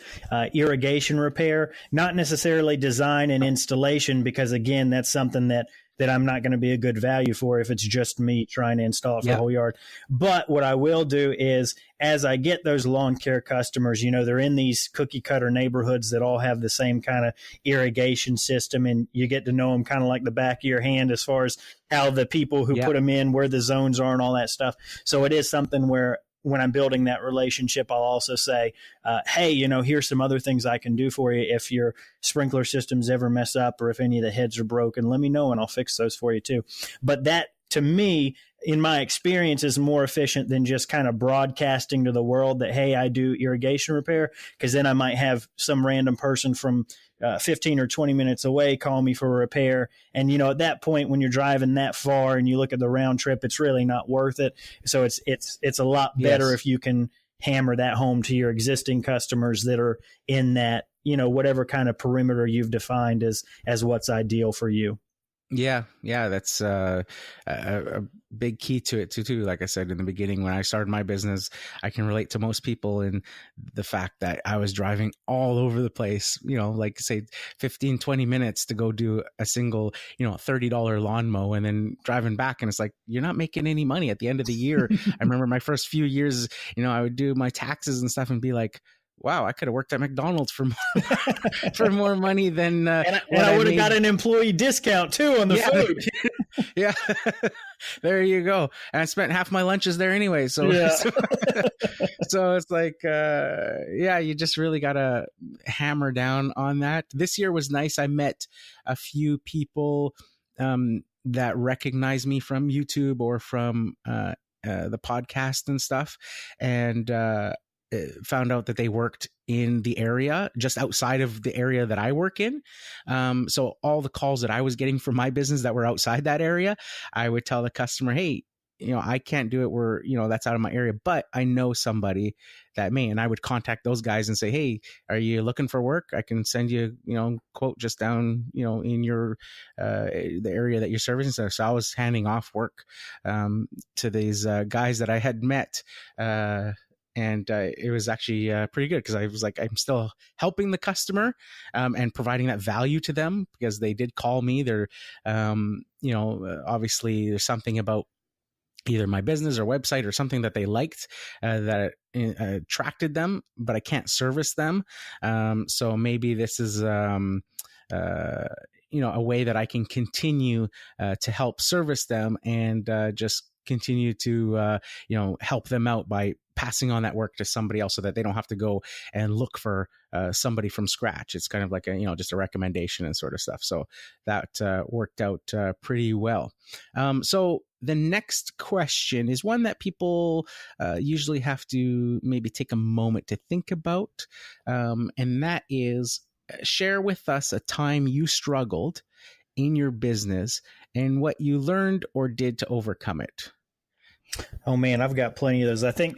irrigation repair, not necessarily design and installation, because again, that's something that I'm not going to be a good value for if it's just me trying to install it for the whole yard. But what I will do is, as I get those lawn care customers, they're in these cookie cutter neighborhoods that all have the same kind of irrigation system, and you get to know them kind of like the back of your hand as far as how the people who put them in, where the zones are and all that stuff. So it is something where, when I'm building that relationship, I'll also say, hey, here's some other things I can do for you. If your sprinkler systems ever mess up, or if any of the heads are broken, let me know and I'll fix those for you too. But that, to me, in my experience, is more efficient than just kind of broadcasting to the world that, hey, I do irrigation repair, because then I might have some random person from 15 or 20 minutes away call me for a repair. And, at that point, when you're driving that far and you look at the round trip, it's really not worth it. So it's a lot better if you can hammer that home to your existing customers that are in that, whatever kind of perimeter you've defined as what's ideal for you. Yeah, that's a big key to it too. Like I said in the beginning, when I started my business, I can relate to most people in the fact that I was driving all over the place, like say 15, 20 minutes to go do a single, $30 lawn mow, and then driving back. And it's like, you're not making any money at the end of the year. I remember my first few years, I would do my taxes and stuff and be like, wow, I could have worked at McDonald's for more money than and I would have got an employee discount too on the food. Yeah, there you go. And I spent half my lunches there anyway. So so it's like, you just really got to hammer down on that. This year was nice. I met a few people that recognized me from YouTube or from the podcast and stuff, and found out that they worked in the area just outside of the area that I work in. So all the calls that I was getting from my business that were outside that area, I would tell the customer, hey, I can't do it. That's out of my area, but I know somebody that may, and I would contact those guys and say, hey, are you looking for work? I can send you, quote just down, in your, the area that you're servicing. So I was handing off work, to these, guys that I had met, and it was actually pretty good because I was like, I'm still helping the customer and providing that value to them because they did call me. They're, obviously there's something about either my business or website or something that they liked that attracted them, but I can't service them. So maybe this is, a way that I can continue to help service them and just continue to, help them out by passing on that work to somebody else so that they don't have to go and look for somebody from scratch. It's kind of like just a recommendation and sort of stuff. So that worked out pretty well. So the next question is one that people usually have to maybe take a moment to think about. And that is, share with us a time you struggled in your business and what you learned or did to overcome it. Oh man, I've got plenty of those. I think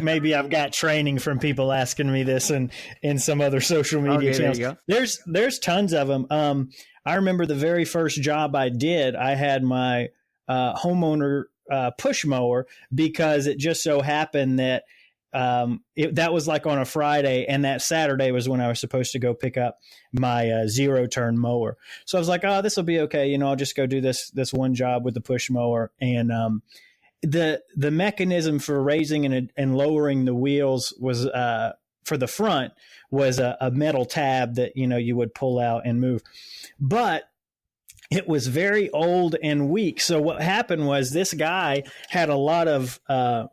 maybe I've got training from people asking me this in some other social media channels. There's tons of them. I remember the very first job I did, I had my homeowner push mower because it just so happened that that was like on a Friday, and that Saturday was when I was supposed to go pick up my zero turn mower. So I was like, oh, this will be okay. I'll just go do this one job with the push mower. And the mechanism for raising and lowering the wheels was for the front was a metal tab that you would pull out and move, but it was very old and weak. So what happened was this guy had a lot of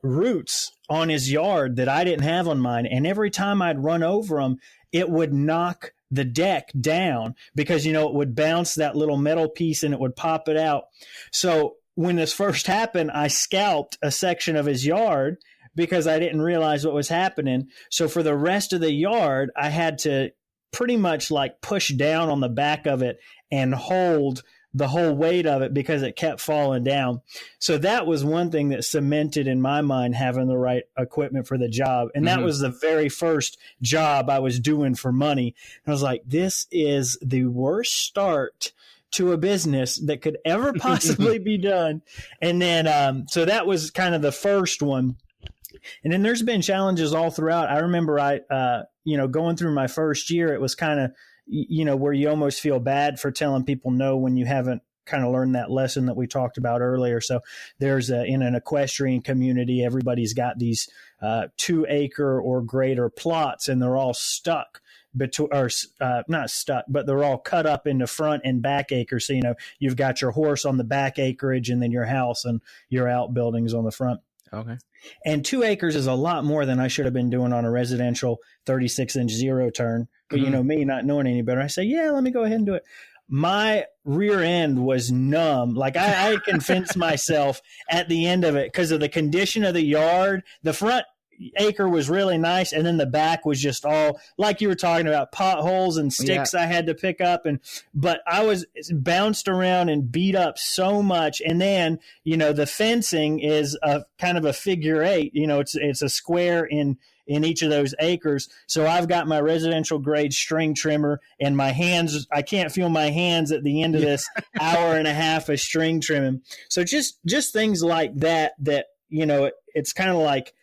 roots on his yard that I didn't have on mine, and every time I'd run over them, it would knock the deck down because it would bounce that little metal piece and it would pop it out. So when this first happened, I scalped a section of his yard because I didn't realize what was happening. So for the rest of the yard, I had to pretty much like push down on the back of it and hold the whole weight of it because it kept falling down. So that was one thing that cemented in my mind having the right equipment for the job. And that was the very first job I was doing for money. And I was like, this is the worst start to a business that could ever possibly be done. And then, so that was kind of the first one. And then there's been challenges all throughout. I remember going through my first year, it was kind of, where you almost feel bad for telling people no when you haven't kind of learned that lesson that we talked about earlier. So there's in an equestrian community, everybody's got these 2 acre or greater plots, and they're all stuck. Not stuck, but they're all cut up into front and back acres. So, you've got your horse on the back acreage and then your house and your outbuildings on the front. Okay. And 2 acres is a lot more than I should have been doing on a residential 36-inch zero turn. But, me not knowing any better, I say, yeah, let me go ahead and do it. My rear end was numb. Like I convinced myself at the end of it because of the condition of the yard. The front acre was really nice, and then the back was just all like you were talking about, potholes and sticks I had to pick up, but I was bounced around and beat up so much. And then the fencing is a kind of a figure 8. It's a square in each of those acres. So I've got my residential grade string trimmer, and my hands, I can't feel my hands at the end of this hour and a half of string trimming. So just things like that it's kind of like,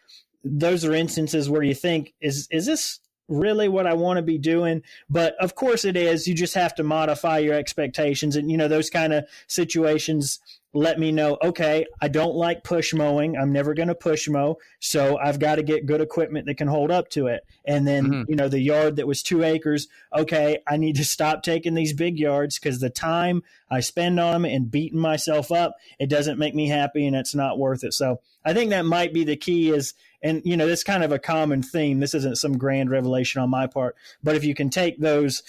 those are instances where you think, is this really what I want to be doing? But of course it is. You just have to modify your expectations. And, those kind of situations let me know, okay, I don't like push mowing. I'm never going to push mow. So I've got to get good equipment that can hold up to it. And then, the yard that was 2 acres, okay, I need to stop taking these big yards because the time I spend on them and beating myself up, it doesn't make me happy and it's not worth it. So I think that might be the key is, and, that's kind of a common theme. This isn't some grand revelation on my part, but if you can take those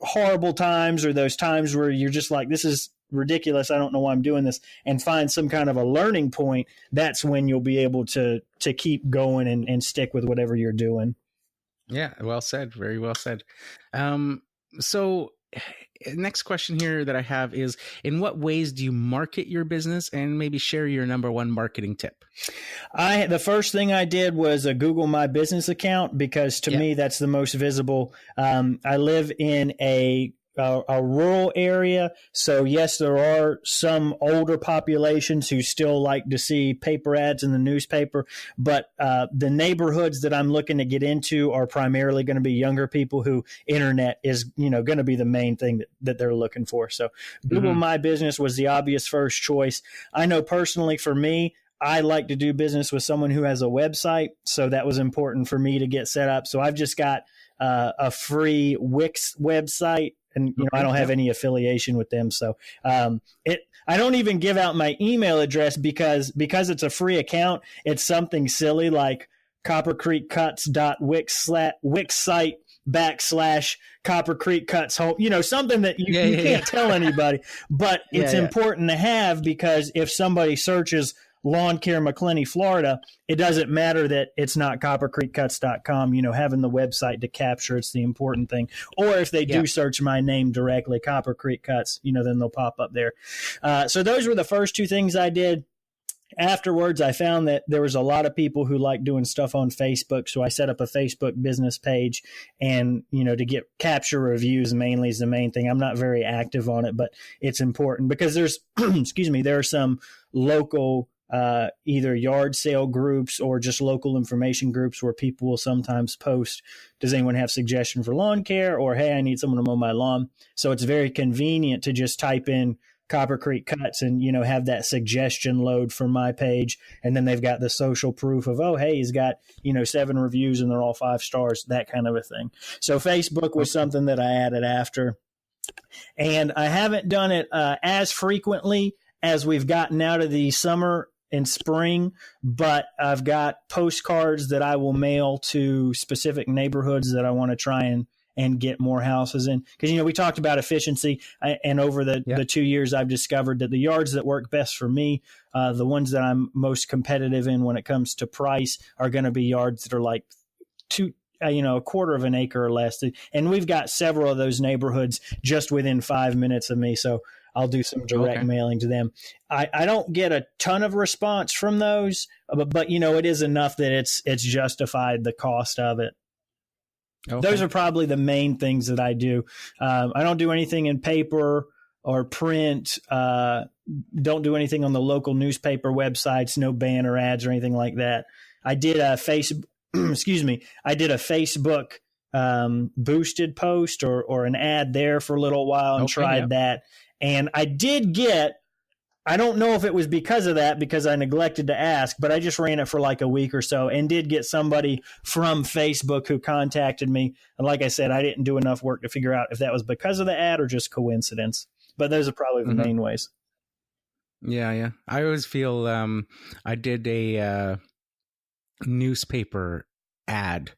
horrible times or those times where you're just like, this is ridiculous. I don't know why I'm doing this, and find some kind of a learning point. That's when you'll be able to keep going and stick with whatever you're doing. Yeah, well said. Very well said. So next question here that I have is, in what ways do you market your business, and maybe share your number one marketing tip? The first thing I did was a Google My Business account, because to me, that's the most visible. I live in a rural area. So yes, there are some older populations who still like to see paper ads in the newspaper, but the neighborhoods that I'm looking to get into are primarily going to be younger people who internet is, going to be the main thing that they're looking for. So Google My Business was the obvious first choice. I know personally for me, I like to do business with someone who has a website. So that was important for me to get set up. So I've just got a free Wix website. And I don't have any affiliation with them, so I don't even give out my email address because it's a free account. It's something silly like coppercreekcuts.wix site /Copper Creek Cuts home. Something that you can't tell anybody, but it's important to have, because if somebody searches Lawn Care McClenny, Florida, it doesn't matter that it's not coppercreekcuts.com, having the website to capture, it's the important thing. Or if they do search my name directly, Copper Creek Cuts, then they'll pop up there. So those were the first two things I did. Afterwards, I found that there was a lot of people who like doing stuff on Facebook. So I set up a Facebook business page, and, to capture reviews mainly is the main thing. I'm not very active on it, but it's important because there's, there are some local either yard sale groups or just local information groups where people will sometimes post, does anyone have suggestion for lawn care? Or, hey, I need someone to mow my lawn. So it's very convenient to just type in Copper Creek Cuts and, have that suggestion load for my page. And then they've got the social proof of, oh, hey, he's got, 7 reviews and they're all 5 stars, that kind of a thing. So Facebook was something that I added after. And I haven't done it as frequently as we've gotten out of the summer and spring, but I've got postcards that I will mail to specific neighborhoods that I want to try and get more houses in. Because, we talked about efficiency, and over the 2 years, I've discovered that the yards that work best for me, the ones that I'm most competitive in when it comes to price, are going to be yards that are like a quarter of an acre or less. And we've got several of those neighborhoods just within 5 minutes of me. So I'll do some direct mailing to them. I don't get a ton of response from those, but it is enough that it's justified the cost of it. Okay. Those are probably the main things that I do. I don't do anything in paper or print. Don't do anything on the local newspaper websites, no banner ads or anything like that. I did a Facebook boosted post or an ad there for a little while and tried that. And I did get, I don't know if it was because of that, because I neglected to ask, but I just ran it for like a week or so and did get somebody from Facebook who contacted me. And like I said, I didn't do enough work to figure out if that was because of the ad or just coincidence. But those are probably the main ways. Yeah. I always feel I did a newspaper ad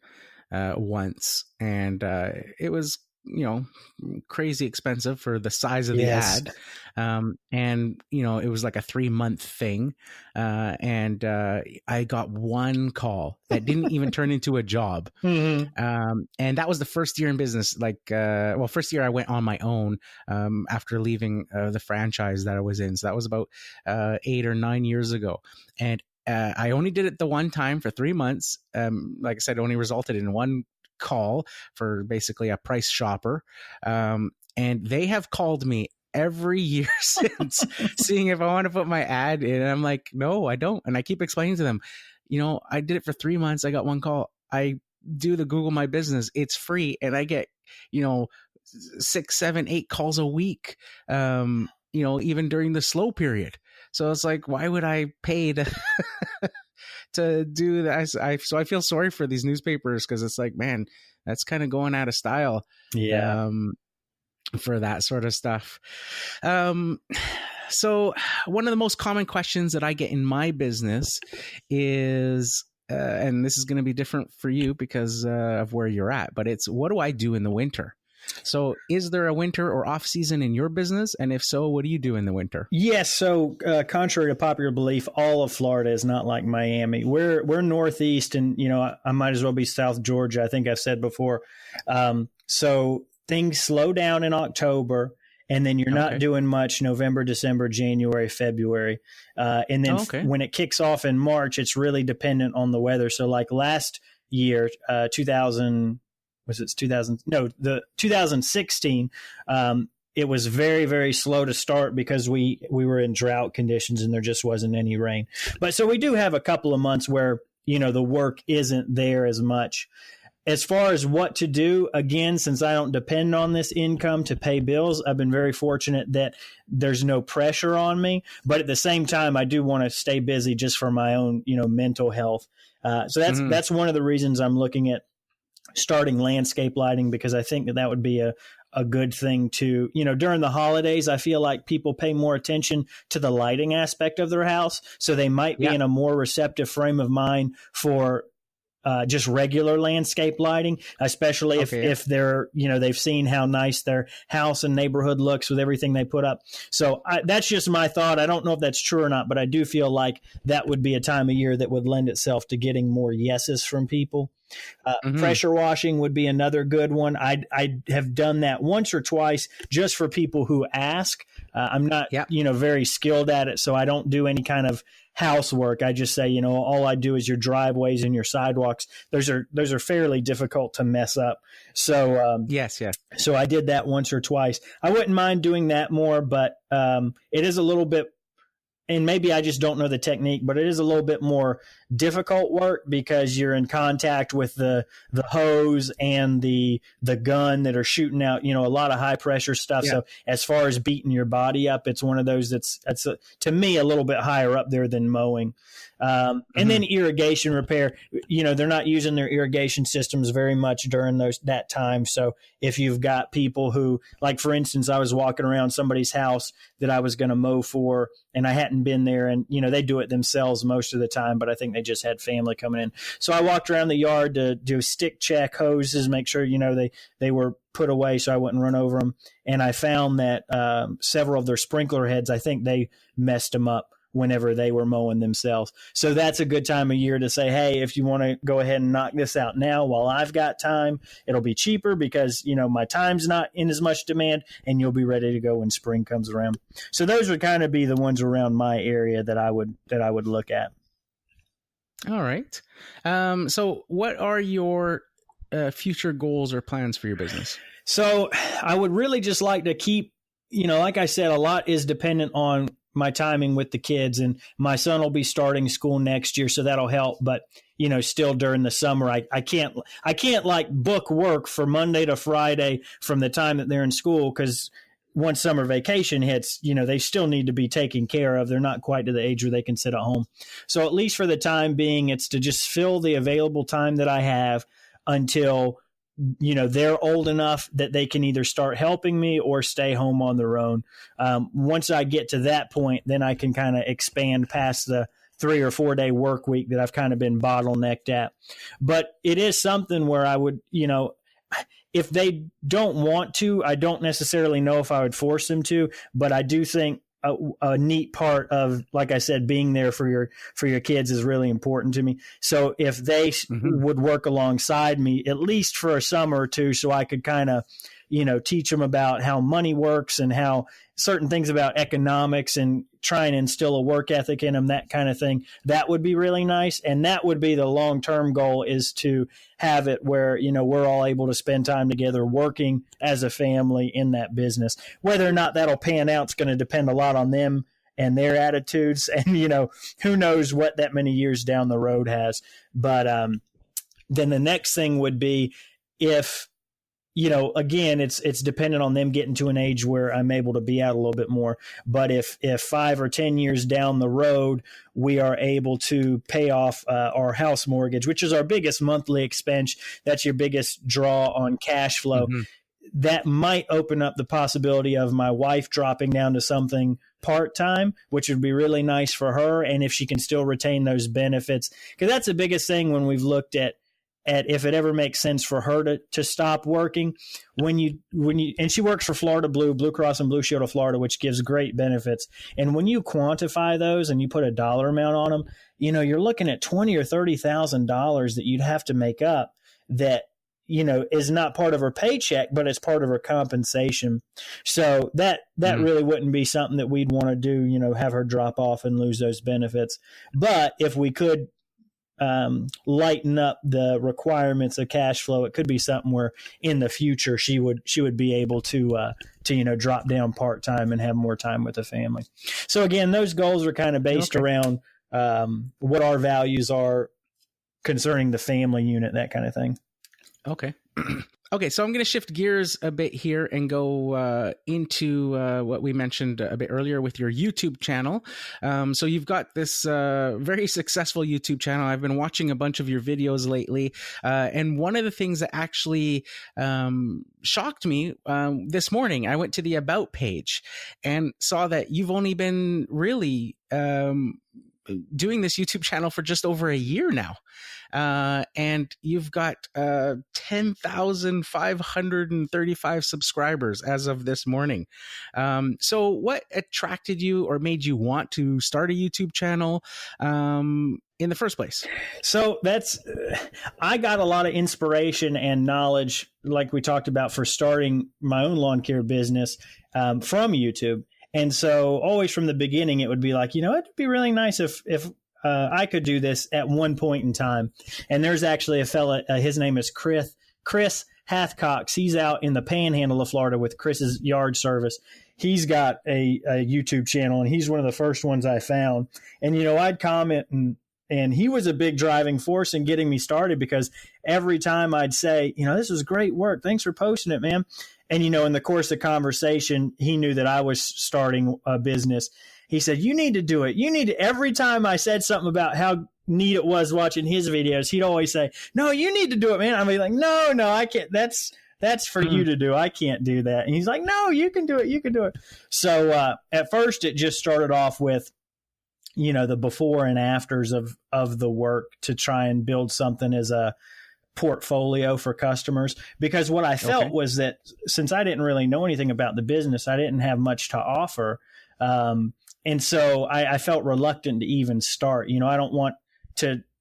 once, and it was crazy expensive for the size of the ad. And it was like a 3-month thing. And I got one call that didn't even turn into a job. And that was the first year in business. First year I went on my own after leaving the franchise that I was in. So that was about 8 or 9 years ago. And I only did it the one time for 3 months. Like I said, it only resulted in one call for basically a price shopper. And they have called me every year since, seeing if I want to put my ad in. And I'm like, no, I don't. And I keep explaining to them, I did it for 3 months. I got one call. I do the Google My Business. It's free. And I get, 6, 7, 8 calls a week, even during the slow period. So it's like, why would I pay to do that? So I feel sorry for these newspapers, because it's like, man, that's kind of going out of style. Yeah. For that sort of stuff. So one of the most common questions that I get in my business is, and this is going to be different for you because of where you're at, but it's, what do I do in the winter? So is there a winter or off season in your business? And if so, what do you do in the winter? Yes. So contrary to popular belief, all of Florida is not like Miami. We're Northeast, and, I might as well be South Georgia. I think I've said before. So things slow down in October, and then you're not doing much November, December, January, February. And then when it kicks off in March, it's really dependent on the weather. So like last year, 2016, it was very, very slow to start because we were in drought conditions and there just wasn't any rain. But so we do have a couple of months where, the work isn't there as much. As far as what to do, again, since I don't depend on this income to pay bills, I've been very fortunate that there's no pressure on me. But at the same time, I do want to stay busy just for my own, mental health. So that's one of the reasons I'm looking at starting landscape lighting, because I think that would be a good thing to, during the holidays, I feel like people pay more attention to the lighting aspect of their house. So they might be in a more receptive frame of mind for just regular landscape lighting, especially if they're, they've seen how nice their house and neighborhood looks with everything they put up. So that's just my thought. I don't know if that's true or not, but I do feel like that would be a time of year that would lend itself to getting more yeses from people. Pressure washing would be another good one. I have done that once or twice just for people who ask. I'm not, very skilled at it, so I don't do any kind of housework. I just say, all I do is your driveways and your sidewalks. Those are fairly difficult to mess up. So yes. So I did that once or twice. I wouldn't mind doing that more, but it is a little bit. And maybe I just don't know the technique, but it is a little bit more difficult work because you're in contact with the hose and the gun that are shooting out, a lot of high pressure stuff. Yeah. So as far as beating your body up, it's one of those that's to me a little bit higher up there than mowing. And then irrigation repair, they're not using their irrigation systems very much during that time. So if you've got people who, like, for instance, I was walking around somebody's house that I was going to mow for, and I hadn't been there, and, they do it themselves most of the time, but I think they just had family coming in. So I walked around the yard to do stick check hoses, make sure, they were put away so I wouldn't run over them. And I found that several of their sprinkler heads, I think they messed them up whenever they were mowing themselves. So that's a good time of year to say, hey, if you want to go ahead and knock this out now while I've got time, it'll be cheaper because, my time's not in as much demand and you'll be ready to go when spring comes around. So those would kind of be the ones around my area that I would look at. All right. So what are your future goals or plans for your business? So I would really just like to keep, like I said, a lot is dependent on my timing with the kids, and my son will be starting school next year, so that'll help. But, still during the summer, I can't like book work for Monday to Friday from the time that they're in school, because once summer vacation hits, they still need to be taken care of. They're not quite to the age where they can sit at home. So at least for the time being, it's to just fill the available time that I have until they're old enough that they can either start helping me or stay home on their own. Once I get to that point, then I can kind of expand past the 3 or 4 day work week that I've kind of been bottlenecked at. But it is something where I would, if they don't want to, I don't necessarily know if I would force them to, but I do think a neat part of, like I said, being there for your kids is really important to me. So if they would work alongside me, at least for a summer or two, so I could kind of, teach them about how money works and how certain things about economics and try and instill a work ethic in them, that kind of thing, that would be really nice. And that would be the long-term goal, is to have it where, we're all able to spend time together working as a family in that business. Whether or not that'll pan out is going to depend a lot on them and their attitudes. And, who knows what that many years down the road has. But then the next thing would be if, again, it's dependent on them getting to an age where I'm able to be out a little bit more. But if 5 or 10 years down the road, we are able to pay off our house mortgage, which is our biggest monthly expense, that's your biggest draw on cash flow. That might open up the possibility of my wife dropping down to something part-time, which would be really nice for her. And if she can still retain those benefits, because that's the biggest thing when we've looked at at if it ever makes sense for her to stop working. And she works for Florida Blue Cross and Blue Shield of Florida, which gives great benefits. And when you quantify those and you put a dollar amount on them, you're looking at $20,000 or $30,000 that you'd have to make up that, is not part of her paycheck, but it's part of her compensation. So that really wouldn't be something that we'd want to do, have her drop off and lose those benefits. But if we could lighten up the requirements of cash flow, it could be something where in the future she would be able to drop down part-time and have more time with the family. So again, those goals are kind of based around what our values are concerning the family unit, that kind of thing. Okay. Okay, so I'm going to shift gears a bit here and go into what we mentioned a bit earlier with your YouTube channel. So you've got this very successful YouTube channel. I've been watching a bunch of your videos lately. And one of the things that actually shocked me this morning, I went to the About page and saw that you've only been really doing this YouTube channel for just over a year now. And you've got 10,535 subscribers as of this morning. So what attracted you or made you want to start a YouTube channel in the first place? So I got a lot of inspiration and knowledge, like we talked about, for starting my own lawn care business from YouTube. And so always from the beginning, it would be like, it'd be really nice if I could do this at one point in time. And there's actually a fella, his name is Chris Hathcox. He's out in the panhandle of Florida with Chris's Yard Service. He's got a YouTube channel, and he's one of the first ones I found. And, I'd comment, and he was a big driving force in getting me started, because every time I'd say, this was great work. Thanks for posting it, man. And, in the course of conversation, he knew that I was starting a business. He said, you need to do it. Every time I said something about how neat it was watching his videos, he'd always say, no, you need to do it, man. I'd be like, no, I can't. That's for you to do. I can't do that. And he's like, no, you can do it. You can do it. So at first it just started off with, the before and afters of the work to try and build something as a portfolio for customers. Because what I felt was that since I didn't really know anything about the business, I didn't have much to offer. And so I felt reluctant to even start. I don't want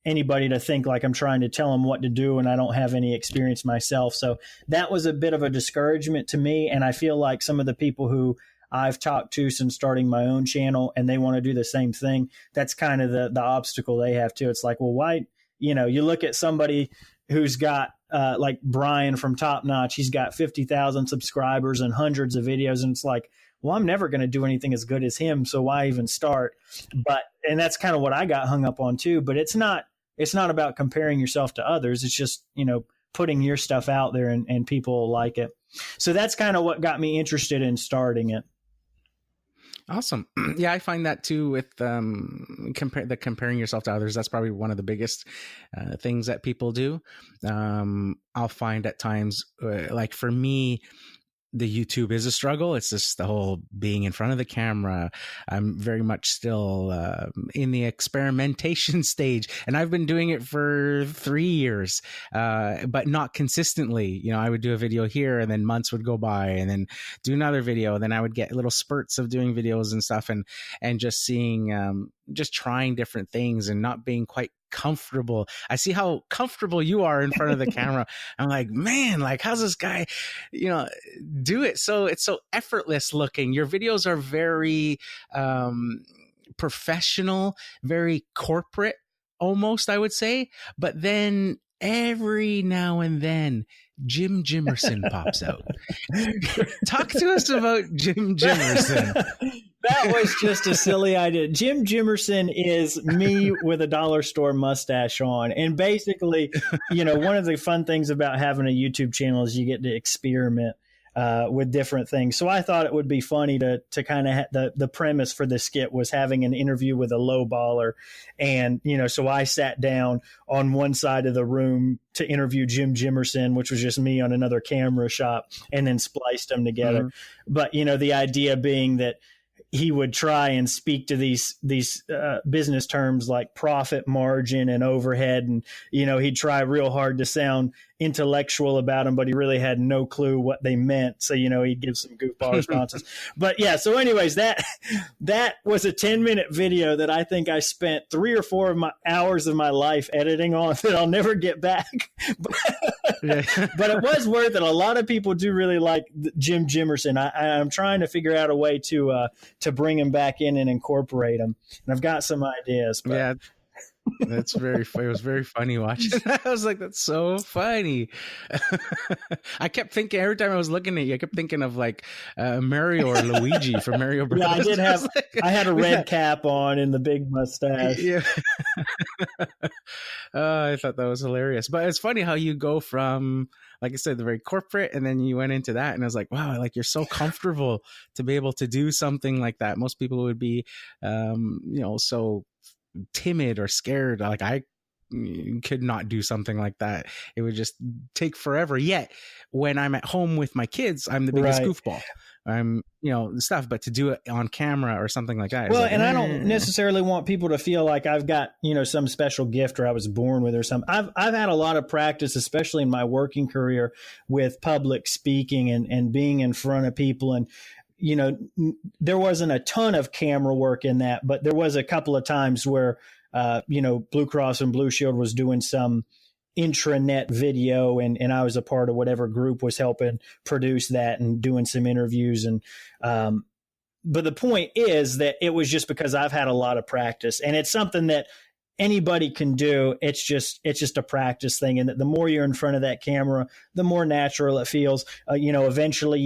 anybody to think like I'm trying to tell them what to do, and I don't have any experience myself. So that was a bit of a discouragement to me. And I feel like some of the people who I've talked to since starting my own channel, and they want to do the same thing, that's kind of the obstacle they have too. It's like, well, why, you look at somebody who's got like Brian from Top Notch, he's got 50,000 subscribers and hundreds of videos. And it's like, well, I'm never going to do anything as good as him, so why even start? And that's kind of what I got hung up on too. But it's not about comparing yourself to others. It's just, putting your stuff out there and people like it. So that's kind of what got me interested in starting it. Awesome. Yeah, I find that too with comparing yourself to others. That's probably one of the biggest things that people do. I'll find at times, like for me, the YouTube is a struggle. It's just the whole being in front of the camera. I'm very much still in the experimentation stage, and I've been doing it for 3 years, but not consistently. I would do a video here, and then months would go by, and then do another video. Then I would get little spurts of doing videos and stuff, and just seeing, just trying different things and not being quite comfortable. I see how comfortable you are in front of the camera. I'm like, man, like, how's this guy, do it? So it's so effortless looking. Your videos are very professional, very corporate almost, I would say. But then every now and then, Jim Jimerson pops out. Talk to us about Jim Jimerson. That was just a silly idea. Jim Jimerson is me with a dollar store mustache on. And basically, one of the fun things about having a YouTube channel is you get to experiment with different things. So I thought it would be funny to kind of the premise for the skit was having an interview with a low baller. And, so I sat down on one side of the room to interview Jim Jimerson, which was just me on another camera shop, and then spliced them together. Mm-hmm. But, the idea being that he would try and speak to these business terms like profit margin and overhead. And, he'd try real hard to sound intellectual about them, but he really had no clue what they meant. So, he'd give some goofball responses. But yeah, so anyways, that was a 10-minute video that I think I spent 3 or 4 of my hours of my life editing on that I'll never get back. But it was worth it. A lot of people do really like Jim Jimerson. I'm trying to figure out a way to bring him back in and incorporate him. And I've got some ideas. But. Yeah. It was very funny watching. I was like, that's so funny. I kept thinking every time I was looking at you, I kept thinking of like Mario or Luigi from Mario Bros. Yeah, I had a red cap on and the big mustache. Yeah. I thought that was hilarious. But it's funny how you go from, like I said, the very corporate, and then you went into that, and I was like, wow, like you're so comfortable to be able to do something like that. Most people would be, so timid or scared. Like I could not do something like that. It would just take forever. Yet when I'm at home with my kids, I'm the biggest goofball. I'm, stuff, but to do it on camera or something like that. Well, like, and I don't necessarily want people to feel like I've got, some special gift or I was born with or something. I've had a lot of practice, especially in my working career, with public speaking and being in front of people. And, there wasn't a ton of camera work in that, but there was a couple of times where, Blue Cross and Blue Shield was doing some intranet video and I was a part of whatever group was helping produce that and doing some interviews. And, but the point is that it was just because I've had a lot of practice, and it's something that anybody can do. It's just a practice thing. And that the more you're in front of that camera, the more natural it feels. Eventually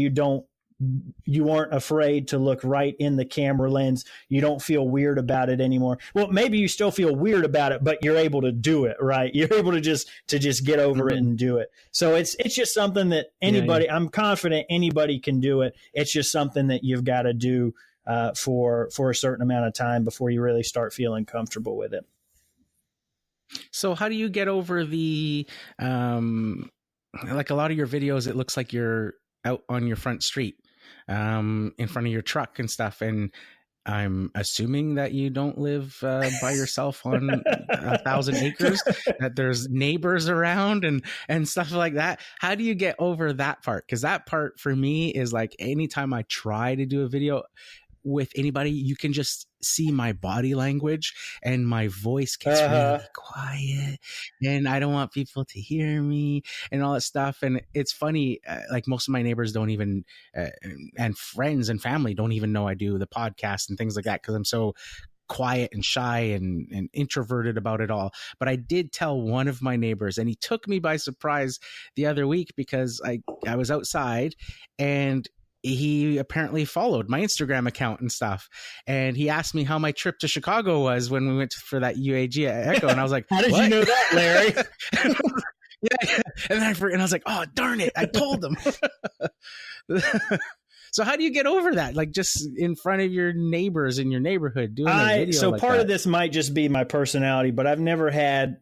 you aren't afraid to look right in the camera lens. You don't feel weird about it anymore. Well, maybe you still feel weird about it, but you're able to do it, right? You're able to just get over it and do it. So it's just something that anybody, I'm confident anybody can do it. It's just something that you've got to do for a certain amount of time before you really start feeling comfortable with it. So how do you get over the, like a lot of your videos, it looks like you're out on your front street, in front of your truck and stuff. And I'm assuming that you don't live by yourself on 1,000 acres, that there's neighbors around and stuff like that. How do you get over that part? Because that part for me is like, anytime I try to do a video with anybody, you can just see my body language and my voice gets really quiet, and I don't want people to hear me and all that stuff. And it's funny, like most of my neighbors don't even, and friends and family don't even know I do the podcast and things like that, because I'm so quiet and shy and introverted about it all. But I did tell one of my neighbors, and he took me by surprise the other week, because I was outside and he apparently followed my Instagram account and stuff. And he asked me how my trip to Chicago was when we went for that UAG at Echo. And I was like, how did you know that, Larry? Yeah. And I was like, oh, darn it, I told them. So how do you get over that? Like just in front of your neighbors in your neighborhood doing a video so like part that? of this might just be my personality, but I've never had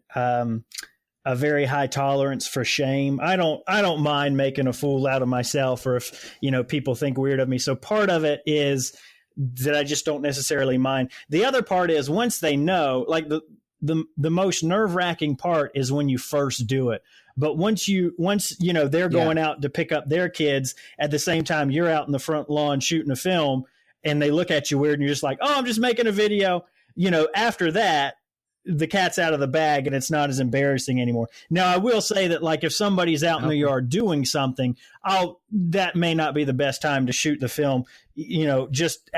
a very high tolerance for shame. I don't mind making a fool out of myself, or if, people think weird of me. So part of it is that I just don't necessarily mind. The other part is once they know, like the most nerve-wracking part is when you first do it. But once they're going out to pick up their kids at the same time you're out in the front lawn shooting a film, and they look at you weird and you're just like, oh, I'm just making a video. After that, the cat's out of the bag and it's not as embarrassing anymore. Now, I will say that, like, if somebody's out in the yard doing something, that may not be the best time to shoot the film, just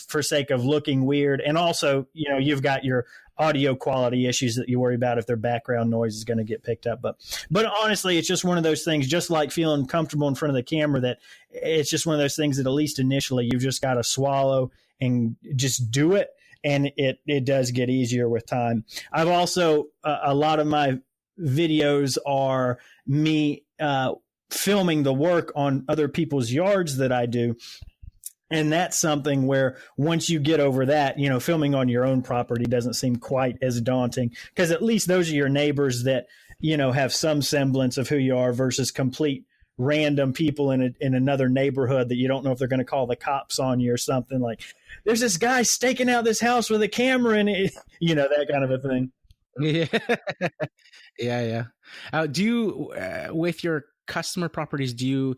for sake of looking weird. And also, you've got your audio quality issues that you worry about if their background noise is going to get picked up. But honestly, it's just one of those things, just like feeling comfortable in front of the camera, that it's just one of those things that at least initially you've just got to swallow and just do it. And it does get easier with time. I've also, a lot of my videos are me filming the work on other people's yards that I do. And that's something where once you get over that, filming on your own property doesn't seem quite as daunting, because at least those are your neighbors that, have some semblance of who you are, versus complete random people in another neighborhood that you don't know if they're going to call the cops on you or something. Like, there's this guy staking out this house with a camera in it, that kind of a thing. Yeah. Yeah. Do you, with your customer properties, do you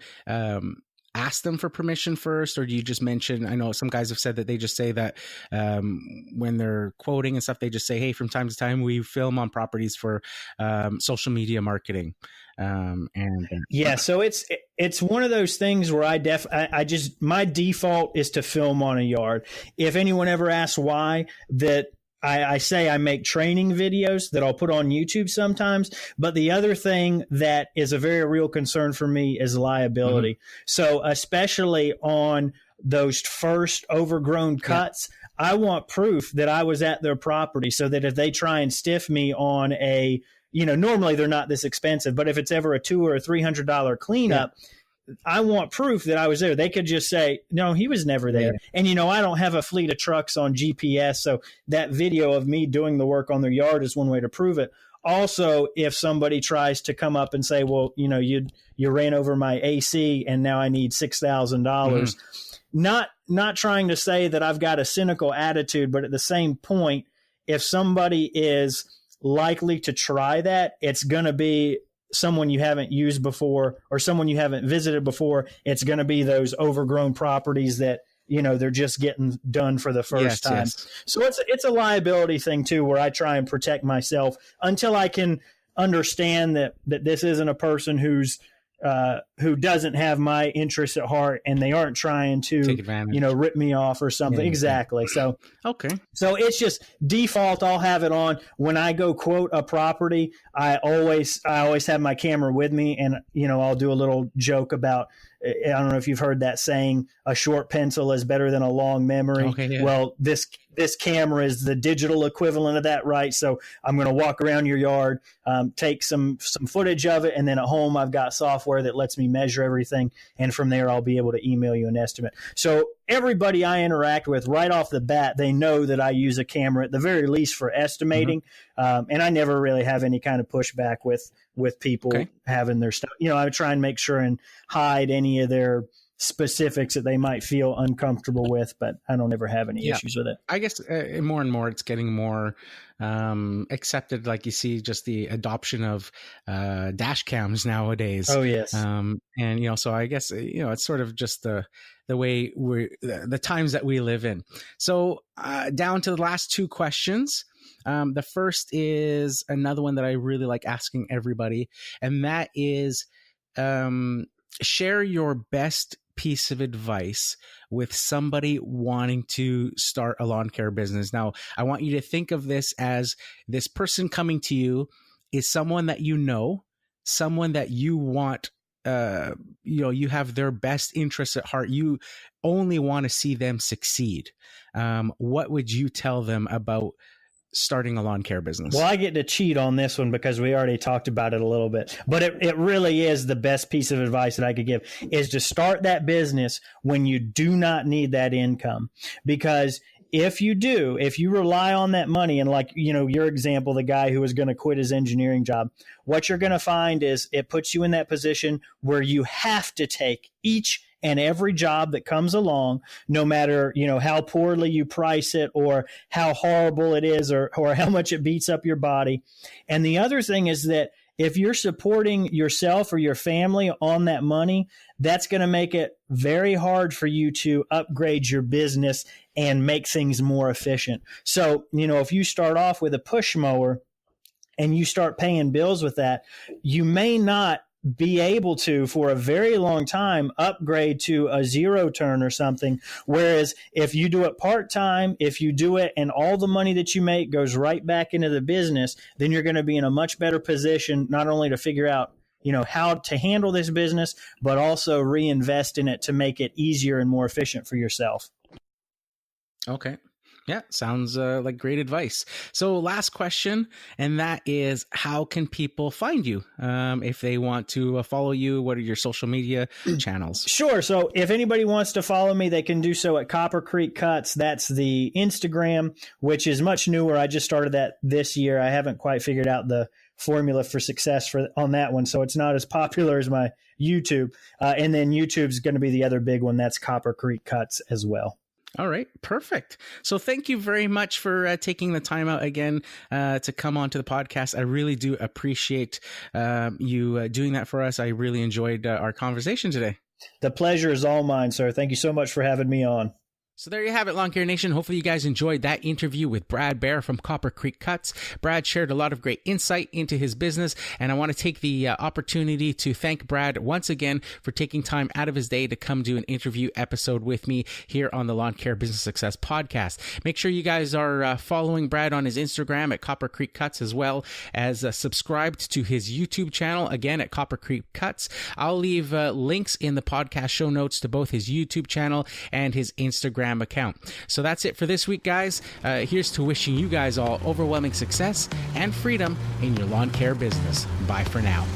ask them for permission first, or do you just mention? I know some guys have said that they just say that when they're quoting and stuff, they just say, "Hey, from time to time, we film on properties for social media marketing." Yeah, so it's one of those things where I just my default is to film on a yard. If anyone ever asks why, that I say I make training videos that I'll put on YouTube sometimes. But the other thing that is a very real concern for me is liability. Mm-hmm. So especially on those first overgrown cuts, I want proof that I was at their property, so that if they try and stiff me on a, normally they're not this expensive, but if it's ever a $200 or $300 cleanup, I want proof that I was there. They could just say, no, he was never there. Yeah. And, I don't have a fleet of trucks on GPS. So that video of me doing the work on their yard is one way to prove it. Also, if somebody tries to come up and say, well, you ran over my AC and now I need $6,000. Not trying to say that I've got a cynical attitude, but at the same point, if somebody is likely to try that, it's going to be someone you haven't used before or someone you haven't visited before. It's going to be those overgrown properties that, they're just getting done for the first time. Yes. So it's a liability thing too, where I try and protect myself until I can understand that this isn't a person who doesn't have my interests at heart, and they aren't trying to, rip me off or something. Yeah. Exactly. So, okay. So it's just default. I'll have it on when I go quote a property. I always have my camera with me, and, I'll do a little joke about, I don't know if you've heard that saying, a short pencil is better than a long memory. Okay, yeah. Well, this camera is the digital equivalent of that, right? So I'm going to walk around your yard, take some footage of it, and then at home I've got software that lets me measure everything, and from there I'll be able to email you an estimate. So everybody I interact with right off the bat, they know that I use a camera at the very least for estimating, and I never really have any kind of pushback with people having their stuff. I would try and make sure and hide any of their specifics that they might feel uncomfortable with, but I don't ever have any issues with it. I guess more and more it's getting more accepted. Like you see just the adoption of dash cams nowadays. Oh yes. So I guess it's sort of just the way the times that we live in. So down to the last two questions. The first is another one that I really like asking everybody, and that is share your best piece of advice with somebody wanting to start a lawn care business. Now, I want you to think of this as this person coming to you is someone that someone that you want, you have their best interests at heart. You only want to see them succeed. What would you tell them about starting a lawn care business? Well, I get to cheat on this one because we already talked about it a little bit, but it really is the best piece of advice that I could give, is to start that business when you do not need that income. Because if you rely on that money, and like, your example, the guy who was going to quit his engineering job, what you're going to find is it puts you in that position where you have to take each and every job that comes along, no matter, how poorly you price it or how horrible it is or how much it beats up your body. And the other thing is that if you're supporting yourself or your family on that money, that's going to make it very hard for you to upgrade your business and make things more efficient. So, if you start off with a push mower and you start paying bills with that, you may not be able to, for a very long time, upgrade to a zero turn or something. Whereas if you do it part-time, if you do it and all the money that you make goes right back into the business, then you're going to be in a much better position, not only to figure out, how to handle this business, but also reinvest in it to make it easier and more efficient for yourself. Okay. Yeah, sounds like great advice. So last question, and that is, how can people find you if they want to follow you? What are your social media channels? Sure. So if anybody wants to follow me, they can do so at Copper Creek Cuts. That's the Instagram, which is much newer. I just started that this year. I haven't quite figured out the formula for success on that one. So it's not as popular as my YouTube. And then YouTube's going to be the other big one. That's Copper Creek Cuts as well. All right. Perfect. So thank you very much for taking the time out again to come onto the podcast. I really do appreciate you doing that for us. I really enjoyed our conversation today. The pleasure is all mine, sir. Thank you so much for having me on. So there you have it, Lawn Care Nation. Hopefully you guys enjoyed that interview with Brad Behr from Copper Creek Cuts. Brad shared a lot of great insight into his business, and I want to take the opportunity to thank Brad once again for taking time out of his day to come do an interview episode with me here on the Lawn Care Business Success podcast. Make sure you guys are following Brad on his Instagram at Copper Creek Cuts, as well as subscribed to his YouTube channel, again at Copper Creek Cuts. I'll leave links in the podcast show notes to both his YouTube channel and his Instagram account. So that's it for this week, guys. Here's to wishing you guys all overwhelming success and freedom in your lawn care business. Bye for now.